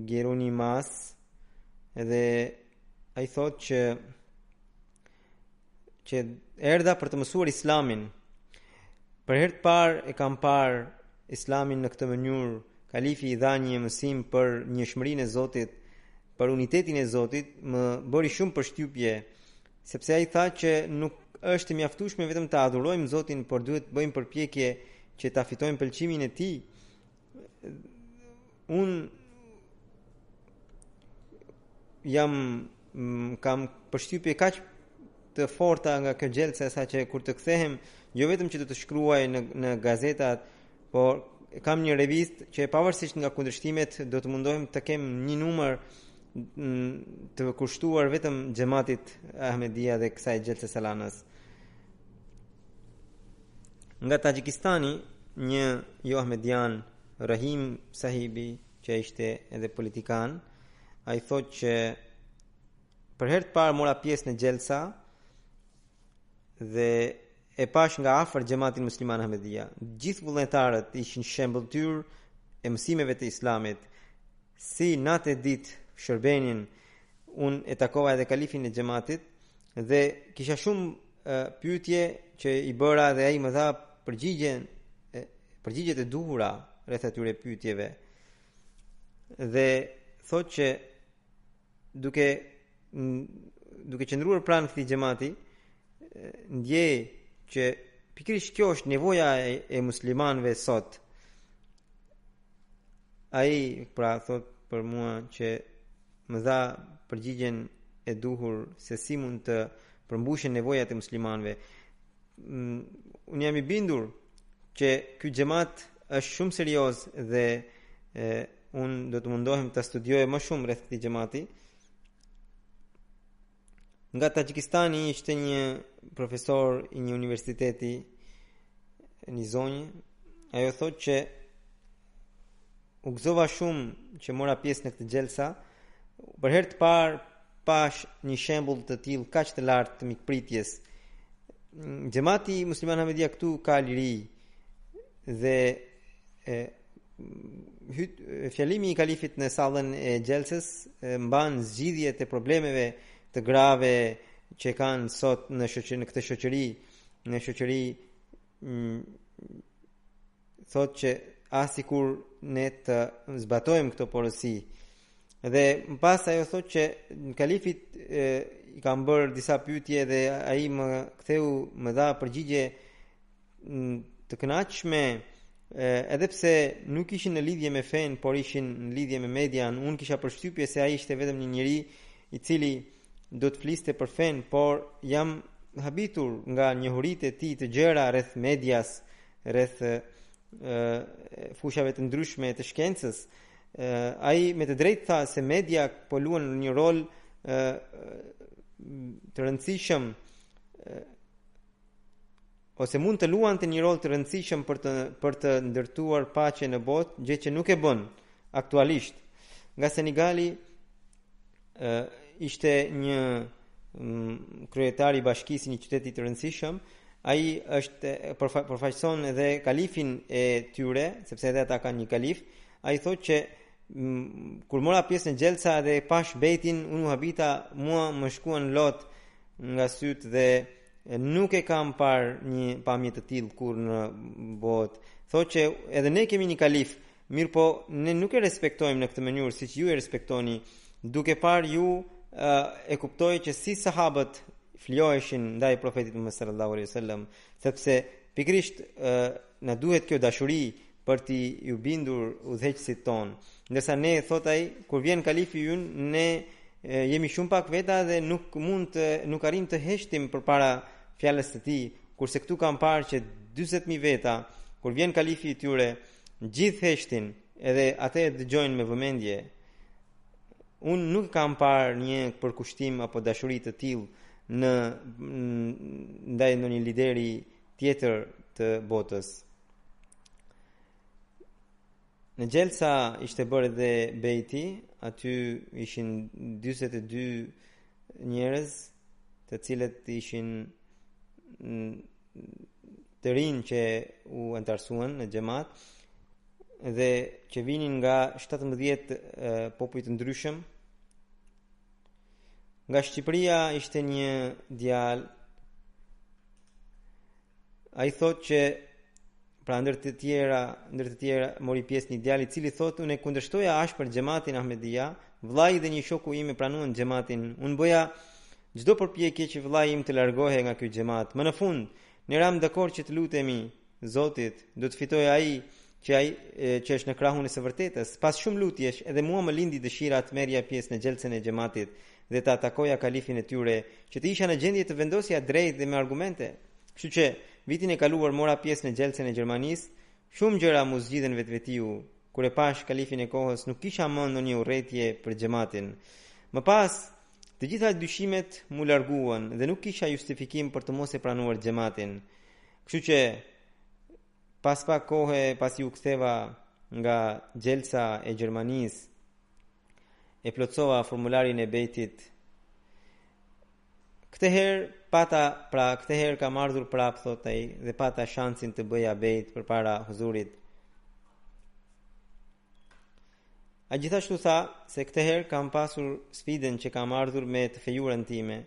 Geronimas, edhe ai thotë që erdha për të mësuar Islamin. Për herë të parë e kam parë Islamin në këtë mënyrë. Kalifi i dha një mësim për njëshmërinë e Zotit, për unitetin e Zotit, më bëri shumë përshtypje, sepse ai tha që nuk është mjaftueshme vetëm ta adhurojmë Zotin, por duhet të bëjmë përpjekje që ta fitojmë pëlqimin e Tij. kam përshtypje kaq të forta nga kjo gjelse sa që kur të kthehem jo vetëm që do të shkruaj në gazetat, por kam një revistë që pavarësisht nga kundërshtimet do të mundohem të kem një numër të kushtuar vetëm xhamatit Ahmedia dhe kësaj gjelse Salanës. Nga Tajikistani një jo Ahmedian, Rahim Sahibi, që ishte edhe politikan, ai thotë që për herë të parë mora pjesë në gjelsa dhe e pash nga afër xhamatin musliman Ahmedia. Gjithë vullnetarët ishin shembulltyr e mësimeve të Islamit. Si natë e ditë shërbenin, unë e takova edhe kalifin e xhamatit dhe kisha shumë pyetje që i bëra dhe ai më dha përgjigjet e duhura rreth atyre pyetjeve. Dhe thotë që duke qëndruar pranë këtij xhamati, ndjej që pikërisht kjo është nevoja e muslimanëve sot. Ai pra thot për mua që më dha përgjigjen e duhur se si mund të përmbushen nevojat e muslimanëve. Unë jam i bindur që ky xhamat është shumë serioz dhe unë do të mundohem të studioj më shumë rreth këtij xhamati. Nga Tajikistani ishte një profesor i një universiteti në zonjë. Ajo thotë që u gëzova shumë që mora pjesë në këtë gjelsa. Për herë të parë pash një shembull të tillë kaq të lartë të mikpritjes. Xhamati musliman Ahmedia këtu ka liri dhe fjalimi i kalifit në sallën e gjelsës mban zgjidhjet e problemeve të grave që kanë sot në këtë shoqëri, thotë që asikur ne të zbatojmë këto porosi. Dhe më pas ajo thotë që kalifit i kam bërë disa pyetje dhe ai më dha përgjigje të kënaqshme, edhe pse nuk ishin në lidhje me fen, por ishin në lidhje me median. Unë kisha përshtypje se ai ishte vetëm një njeri i cili do të fliste për fen, por jam habitur nga njohuritë e tij të gjëra rreth medias, rreth fushave të ndryshme të shkencës. Ai me të drejtë tha se media po luan një rol të rëndësishëm ose mund të luante një rol të rëndësishëm për të ndërtuar paqe në botë, gjë që nuk e bën aktualisht. Nga Senegali ishte një kryetar i bashkisë i një qyteti të rëndësishëm. Ai përfaqëson edhe kalifin e tyre, sepse edhe ata kanë një kalif. Ai thotë që kur mora pjesë në gjelsa dhe pash bejtin, unë u habita, mua më shkuan lot nga sytë dhe nuk e kam parë një pamje të tillë kur në botë. Thotë që edhe ne kemi një kalif, mirë po ne nuk e respektojmë në këtë mënyrë siç ju e respektoni. Duke parë ju e kuptoj që si sahabët flijoheshin ndaj profetit Muhammed sallallahu alaihi wasallam, sepse pikërisht na duhet kjo dashuri për t'i ju bindur udhëheqësit ton. Ndërsa ne, thot ai, kur vjen kalifi ynë, ne jemi shumë pak veta dhe nuk arrim të heshtim përpara fjalës së tij, kurse këtu kam parë që 40.000 veta, kur vjen kalifi i tyre, gjithë heshtin, edhe atë dëgjojnë me vëmendje. Unë nuk kam parë një përkushtim apo dashuri të tillë ndaj ndonjë lideri tjetër të botës. Në gjelsa ishte bërë edhe bejti, aty ishin 42 njerëz, të cilët ishin të rinj që u antarësuan në xhamat dhe që vinin nga 17 popuj të ndryshëm. Nga Shqipëria ishte një djalë. Ai thotë që pra ndër të tjera mori pjesë një djalë i cili thotë unë kundërshtoja ashpër xhamatin Ahmedia, vllai dhe një shoku im e pranuan xhamatin. Unë bëja çdo përpjekje që vllai im të largohej nga ky xhamat. Më në fund, ne ram dakord që të lutemi Zotit, do të fitojë ai që ai që është në krahun e së vërtetës. Pas shumë lutjesh, edhe mua më lindi dëshira të merrja pjesë në xhelsen e xhamatit dhe ta takoja kalifin e tyre, që të isha në gjendje të vendosja drejt dhe me argumente. Kështu që vitin e kaluar mora pjesë në xhelsen e Gjermanisë, shumë gjëra mu zgjidhen vetvetiu. Kur e pash kalifin e kohës, nuk kisha më ndonjë urrëtie për xhamatin. Më pas, të gjitha dyshimet mu larguan dhe nuk kisha justifikim për të mos e pranuar xhamatin. Kështu që pas pak kohe pasi u ktheva nga xhelsa e Gjermanisë, e plotësova formularin e bejtit. Këtë herë kam ardhur prap, thot ai, dhe pata shansin të bëja bejt përpara huzurit. A gjithashtu tha se këtë herë kam pasur sfidën që kam ardhur me të fejurën time,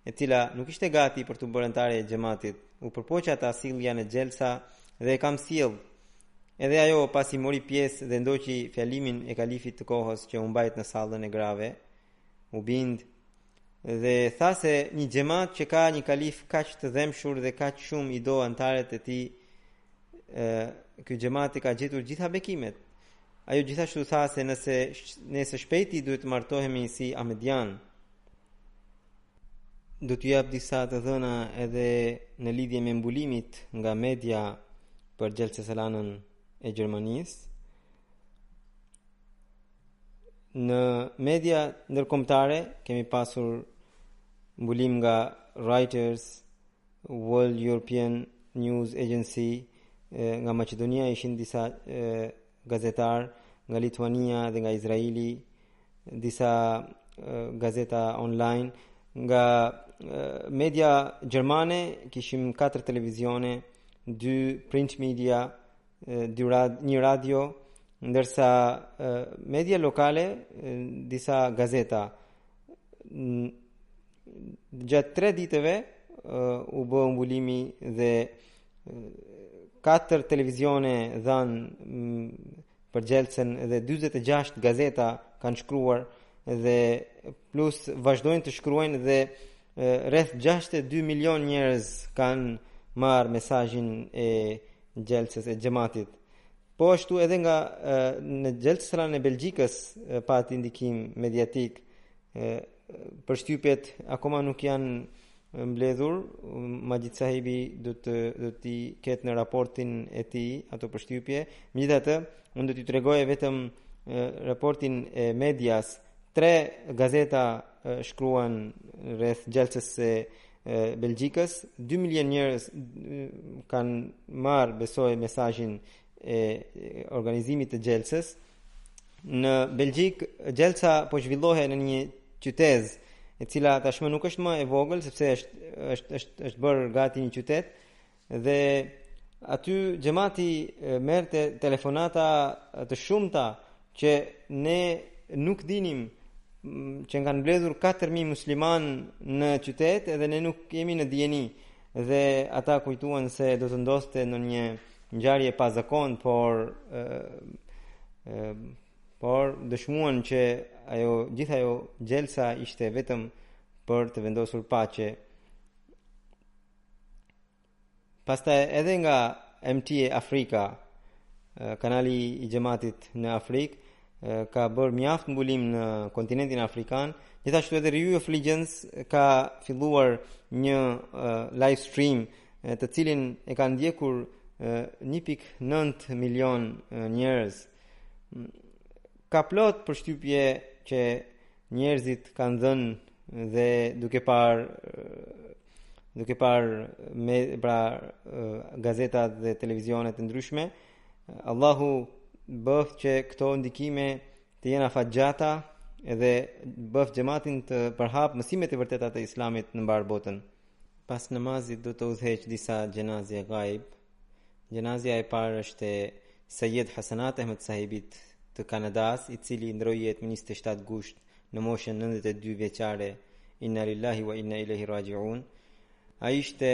e cila nuk ishte gati për të bërë antare e xhamatit. U përpoqa ta sillja në xhelsa dhe e kam sjell. Edhe ajo pasi mori pjesë dhe ndoqi fjalimin e kalifit të kohës që u mbajt në sallën e grave, u bind dhe tha se një xhamat që ka një kalif kaq të dhemshur dhe kaq shumë i do antarët e tij, ky xhamat ka gjetur gjitha bekimet. Ajo gjithashtu tha se nëse shpejti duhet të martohemi si Ahmedian. Do t'ju jap disa të dhëna edhe në lidhje me mbulimit nga media për xhelse salanën e Gjermanisë. Në media ndërkombëtare kemi pasur mbulim nga Reuters, World European News Agency, nga Maqedonia ishin disa gazetar, nga Lituania dhe nga Izraeli, disa gazeta online, nga media gjermane kishim 4 televizione, 2 print media, një radio, ndërsa media lokale disa gazeta. Gjatë 3 ditëve u bë mbulimi dhe 4 televizione dhanë për xhelsen dhe 46 gazeta kanë shkruar dhe plus vazhdojnë të shkruajnë dhe rreth 62 milion njerëz kanë marrë mesazhin e xhelses e xhamatit. Po ashtu edhe nga në xhelsen e Belgjikës pati ndikim mediatik. Përshtypjet akoma nuk janë mbledhur. Majid Sahibi do t'i ketë në raportin e tij ato përshtypje. Megjithatë, unë do t'i tregoj vetëm raportin e medias. 3 gazeta shkruan rreth xhelses së Belgjikës. 2 milion njerëz kanë marrë besoj mesazhin e organizimit të xhelses. Në Belgjik xhelsa po zhvillohet në një qytet e cila tashmë nuk është më e vogël sepse është bërë gati një qytet dhe aty xhamati merrte telefonata të shumta që ne nuk dinim që kanë mbledhur 4000 musliman në qytet edhe ne nuk jemi në dijeni dhe ata kujtuan se do të ndodhte në një ngjarje pa zakon, por dëshmuan që gjitha ajo xhelsa ishte vetëm për të vendosur paqe. Pastaj edhe nga MTA Afrika, kanali i xhamatit në Afrikë, ka bërë mjaft mbulim në kontinentin afrikan. Gjithashtu edhe Review of Legends ka filluar një live stream të cilin e kanë ndjekur 1.9 milion njerëz. Ka plot përshtypje që njerëzit kanë dhënë dhe duke parë gazetat dhe televizionet të ndryshme, Allahu bëft që këto ndikime të jenë afatgjata edhe bëft xhamatin të përhap mësimet e vërteta të islamit në mbar botën. Pas namazit do të udhëheq disa gjenazje gaib. Gjenazja e parë është Sayyid Hasanat Ahmed Sahibit të Kanadas, i cili ndroi jetë 27 gusht në moshën 92 vjeçare. Inna lillahi wa inna ilaihi raji'un. Ai ishte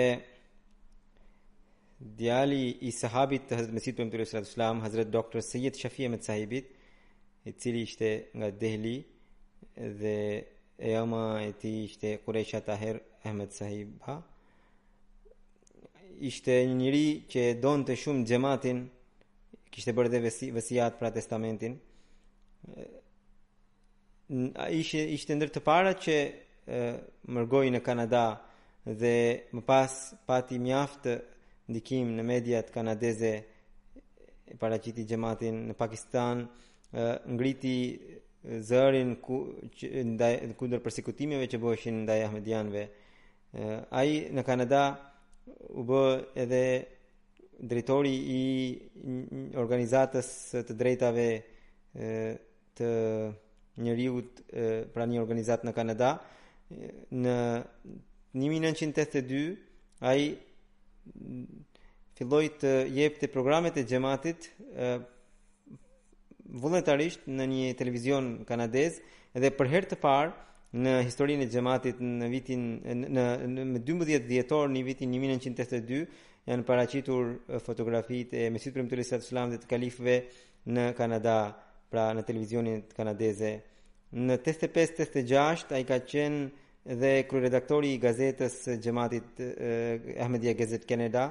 djali i sahabit të Hazrat Mesihut Premtuar sallallahu alaihi wasallam, Hazrat Dr. Sayyid Shafi Ahmed Sahibit, i cili ishte nga Delhi dhe emma e tij ishte Quraisha Tahir Ahmed Sahiba. Ishte një njeri që donte shumë xhamatin, kishte bërë dhe vësiat pra testamentin. Ishte ndër të para që mërgoj në Kanada dhe më pas pati mjaft ndikim në mediat kanadeze, paraqiti xhamatin në Pakistan, ngriti zërin kundër përsekutimeve që bëheshin ndaj ahmedianëve. Ai në Kanada u bë edhe drejtori i organizatës të drejtave të njeriut, pra një organizatë në Kanada. Në 1982 ai filloi të jepte programet e xhamatit vullnetarisht në një televizion kanadez, dhe për herë të parë në historinë e xhamatit në vitin në 12 dhjetor në vitin 1982 janë paraqitur fotografitë e Mesihut Premtues sallallahu alajhi wasallam dhe të kalifëve në Kanada, pra në televizionin kanadeze. Në 85-86 ai ka qenë dhe kryeredaktori i gazetës xhamatit Ahmedia Gazette Canada.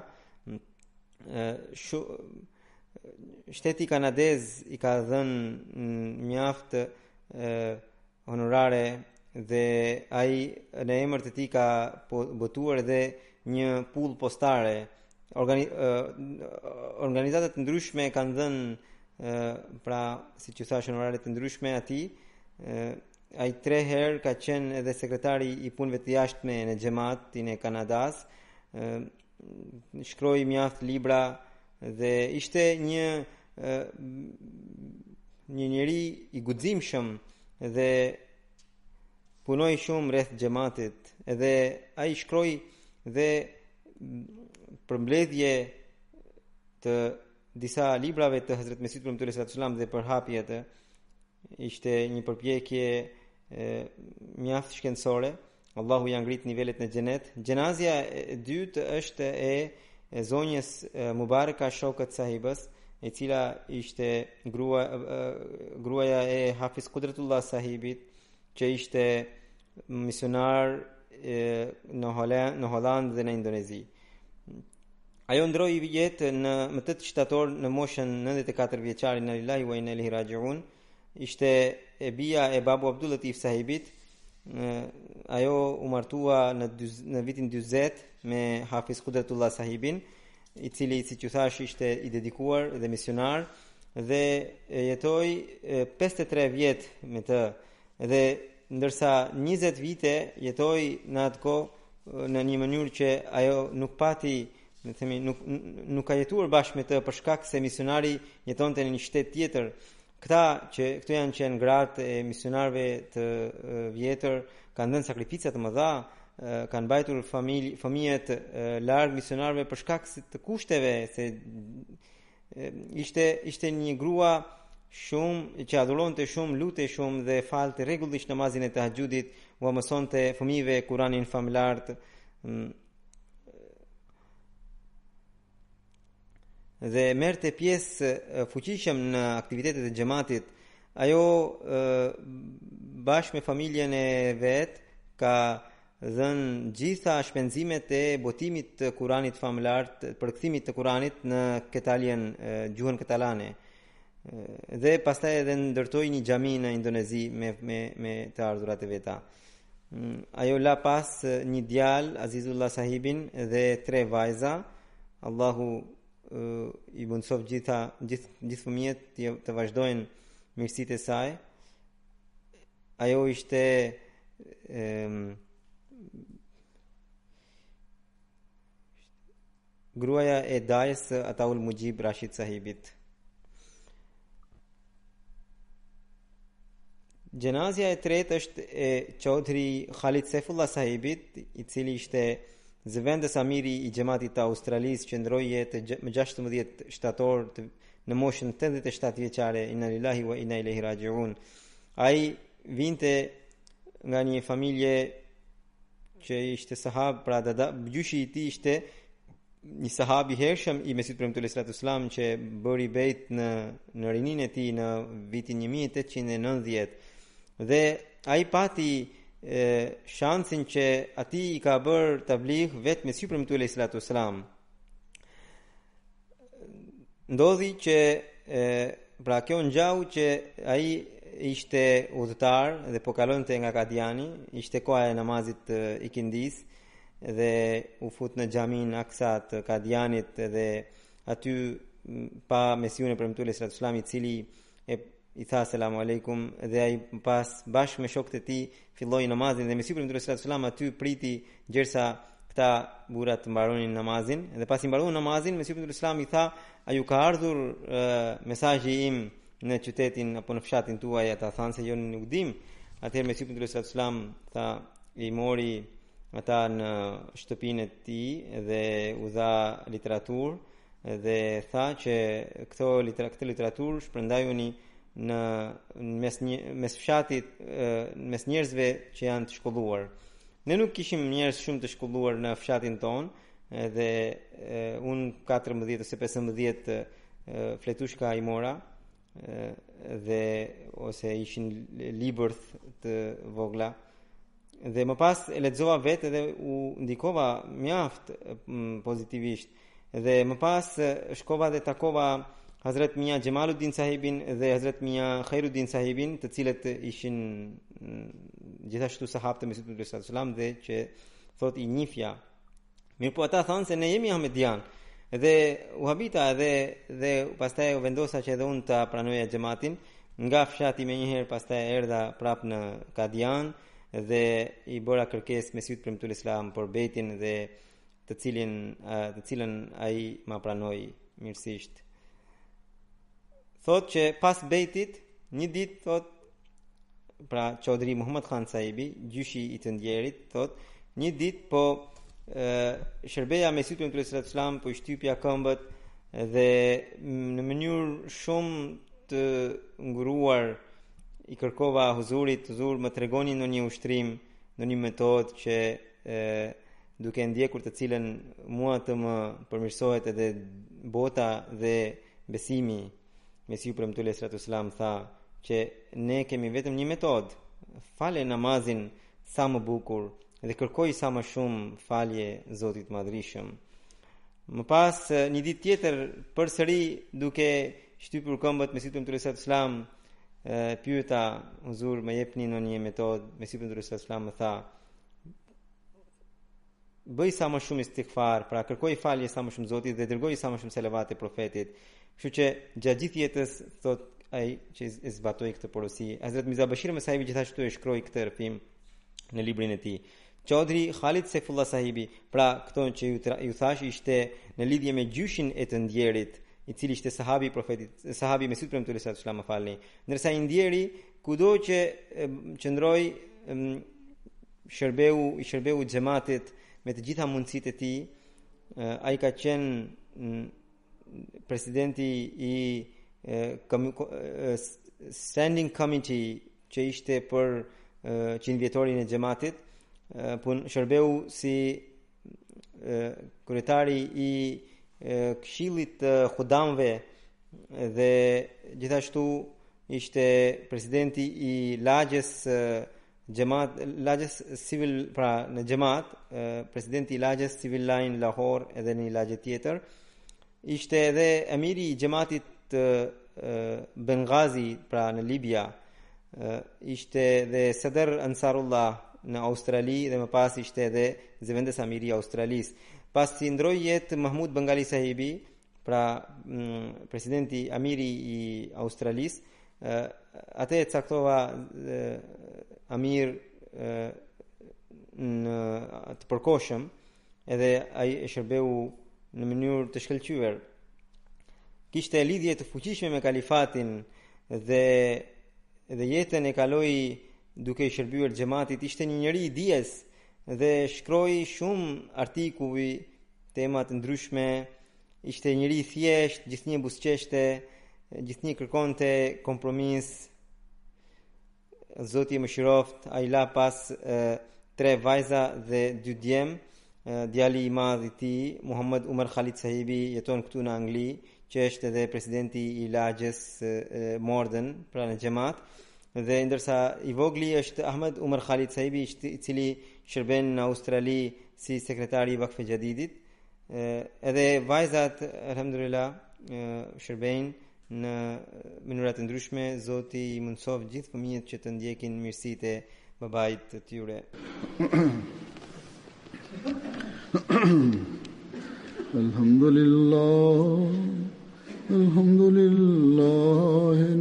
Shteti kanadez i ka dhënë mjaft honorare dhe ai në emër të tij ka botuar edhe një pull postare. Organizata të ndryshme kanë dhënë pra siç ju thash honorare të ndryshme atij. Ai 3 herë ka qenë edhe sekretari i punëve të jashtme në xhamatin e Kanadas. Shkroi mjaft libra dhe ishte një njeri i guximshëm dhe punoi shumë rreth xhamatit. Edhe ai shkroi dhe përmbledhje të disa librave të Hazrat Mesihut Premtues sallallahu alajhi wasallam dhe përhapjet. Ishte një përpjekje mjaft shkencore. Allahu ja ngrit nivelet në xhenet. Gjenazja e dytë është e zonjës Mubaraka Shaukat Sahibës, e cila ishte gruaja e Hafiz Qudratullah Sahibit, që ishte misionar në Holland dhe në Indonezi. Ajo ndroi jetë në 8 shtator në moshën 94 vjeçare. Inna lillahi wa inna ilaihi raji'un. Ishte e bija e babu Abdul Latif Sahibit. Ajo u martua në vitin 40 me Hafiz Qudratullah Sahibin, i cili, siç ju thash, ishte i dedikuar dhe misionar, dhe jetoi 53 vjet me të, dhe ndërsa 20 vite jetoi në atë kohë në një mënyrë që ajo nuk pati, nuk ka jetuar bashkë me të për shkak se misionari jetonte në një shtet tjetër. Këto janë qenë gratë e misionarëve të vjetër, kanë dhënë sakrifica të mëdha, kanë mbajtur fëmijët larg misionarëve për shkak të kushteve, se ishte një grua shumë që adhuronte shumë, lutej shumë dhe falte rregullisht namazin e tahajjudit, u mësonte fëmijëve Kur'anin famlar. Dhe merrte pjesë fuqishëm në aktivitetet e xhamatit. Ajo bashkë me familjen e vet ka dhënë gjitha shpenzimet e botimit të Kuranit famlar, përkthimit të Kuranit në Ketalien, gjuhën katalane. Dhe pastaj edhe ndërtoi një xhami në Indonezi me të ardhurat e veta. Ajo la pas një djalë, Azizullah Sahibin, dhe 3 vajza. Allahu i mundsof gjithë fëmijët të vazhdojnë mirësitë e saj. Ajo ishte gruaja e dajës Ataul Mujib Rashid Sahibit. Gjenazja e tretë është e Chaudhry Khalid Saifullah Sahibit, i cili ishte zëvendës amiri i xhamatit të Australisë, që ndroi jetë më 16 shtator në moshën 87 vjeçare. Inna lillahi wa inna ilaihi raji'un. Ai vinte nga një familje që ishte sahab, pra gjyshi i tij ishte një sahab i hershëm i Mesihut Premtues sallallahu alajhi wasallam, që bëri bejt në rininë e tij në vitin 1890, dhe ai pati shansin që ati i ka bërë tabligh vetë Mesihut Premtues sallallahu alajhi wasallam. ndodhi që pra kjo ngjau që ai ishte udhëtar dhe po kalonte nga Kadiani, ishte koha e namazit ikindis dhe u fut në xhamin Aksa të Kadianit dhe aty pa Mesiun e premtuar sallallahu alaihi wasallam i cili i tha selamu aleikum dhe ai pas bashkë me shokët e tij filloi namazin dhe Mesiu premtuar sallallahu alaihi wasallam aty priti gjersa këta burrat mbaronin namazin dhe pasi mbaruan namazin Mesiu premtuar sallallahu alaihi wasallam i tha a ju ka ardhur mesazhi im në qytetin apo në fshatin tuaj? Ata thanë se jo nuk dim. Atëherë Mesiu premtuar sallallahu alaihi wasallam tha i mori ata në shtëpinë e tij dhe u dha literaturë dhe tha që këtë literaturë shpërndajuni në mes fshatit, mes njerëzve që janë të shkolluar. Ne nuk kishim njerëz shumë të shkolluar në fshatin ton dhe unë 14 ose 15 fletushka i mora dhe ose ishin libërth të vogla dhe më pas e lexova vetë dhe u ndikova mjaft pozitivisht dhe më pas shkova dhe takova Hazret Mia Jamaluddin sahibin dhe Hazret Mia Khairuddin sahibin, të cilët ishin gjithashtu sahabë të Mesihut sallallahu alaihi wasallam dhe që thot i njifja. Mirë po ata thanë se ne jemi Ahmedian dhe u habita dhe pastaj u vendosa që edhe unë ta pranoja xhamatin nga fshati më njëherë, pastaj erdha prap në Kadian dhe i bëra kërkesë Mesihut premtuar Islam për bejtin dhe të cilën ai ma pranoi mirësisht. Thot që pas bejtit një ditë thot pra Chaudhry Muhammad Khan sahibi, gjyshi i të ndjerit, thot një ditë po shërbeja Mesihut premtuar sallallahu alaihi wasallam po i shtypja këmbët dhe në mënyrë shumë të nguruar i kërkova huzurit, huzur më tregoni ndonjë ushtrim, ndonjë metodë që duke ndjekur të cilën mua të më përmirësohet edhe bota dhe besimi. Mesiu premtuar sallallahu alaihi wasallam tha që ne kemi vetëm një metodë, fale namazin sa më bukur dhe kërkoj sa më shumë falje Zotit Madhrishëm. Më pas një ditë tjetër përsëri duke shtypur këmbët Mesiu premtuar sallallahu alaihi wasallam pyeta huzur më jepni ndonjë metodë. Mesiu premtuar sallallahu alaihi wasallam më tha bëj sa më shumë istighfar, pra kërkoj falje sa më shumë Zotit dhe dërgoj sa më shumë selavate profetit. Kështu që gjatë gjithë jetës thot ai që e zbatoi këtë porosi. Hazrat Mirza Bashir Ahmed sahibi gjithashtu e shkroi këtë rrëfim në librin e tij. Chaudhry Khalid Saifullah sahibi, pra këto që ju thash ishte në lidhje me gjyshin e të ndjerit, i cili ishte sahabi i profetit, sahabi Mesihut premtuar sallallahu alaihi wasallam, falni. Ndërsa i ndjeri kudo që qëndroi shërbeu xhamatit me të gjitha mundësitë e tij, ai ka qenë presidenti i standing committee që ishte për 100 vjetorin e xhamatit, shërbeu si kryetari i këshillit të xudamve dhe gjithashtu ishte presidenti i lagjes civil, pra në xhamat, presidenti i lagjes civil line Lahore edhe në një lagje tjetër. Ishte edhe emiri i xhamatit të Benghazi, pra në Libya. Ishte dhe Sadr Ansarullah në Australi dhe më pas ishte edhe zëvendës amiri i Australisë. Pas si ndroi jetë Mahmud Bengali sahibi, pra presidenti amiri i Australisë, atë e caktova amir në të përkohshëm edhe ai e shërbeu në mënyrë të shkëlqyer. Kishte lidhje të fuqishme me kalifatin dhe jetën e kaloi duke i shërbyer xhamatit. Ishte një njeri i dijes dhe shkroi shumë artikuj, tema të ndryshme. Ishte njeri i thjesht, gjithnjë buzëqeshte, gjithnjë kërkonte kompromis. Zoti e mëshiroft, ai la pas 3 vajza dhe 2 djem. Djali i madh i tij, Muhammad Umar Khalid sahibi, jeton këtu në Angli, që është edhe presidenti i lagjes Morden, pra në xhamat, dhe ndërsa i vogli është Ahmed Umar Khalid sahibi, i cili shërben në Australi si sekretari i Vakf-e Jadidit, edhe vajzat alhamdulillah shërbejnë në mënyra të ndryshme. Zoti i mundsov gjithë fëmijët që të ndjekin mirësitë e babait të tyre. Alhamdulillah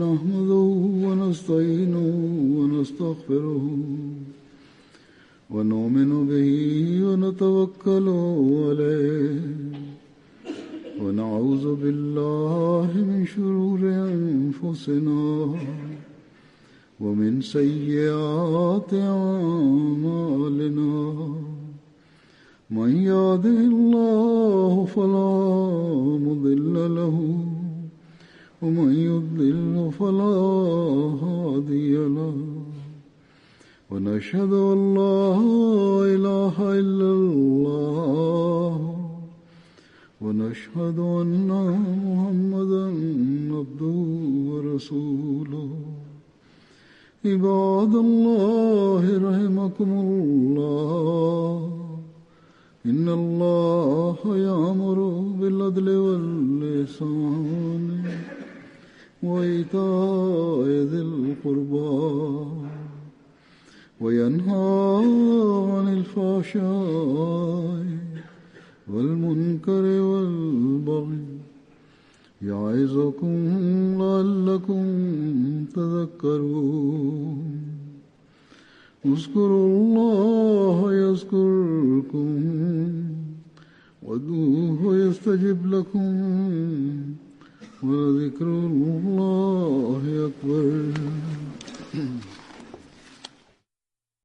nahmaduhu wa nasta'inuhu wa nastaghfiruhu wa nu'minu bihi wa natawakkalu alayhi wa na'udhu billahi min shururi anfusina wa min sayyiati a'malina. من يهده الله فلا مضل له ومن يضلل فلا هادي له ونشهد أن لا إله إلا الله ونشهد أن محمدا عبده ورسوله. عباد الله رحمكم الله إن الله يأمر بالعدل والإحسان وإيتاء ذي القربى وينهى عن الفحشاء والمنكر والبغي يعظكم لعلكم تذكرون. اذكروا الله يذكركم وادعوه يستجب لكم ولذكر الله أكبر.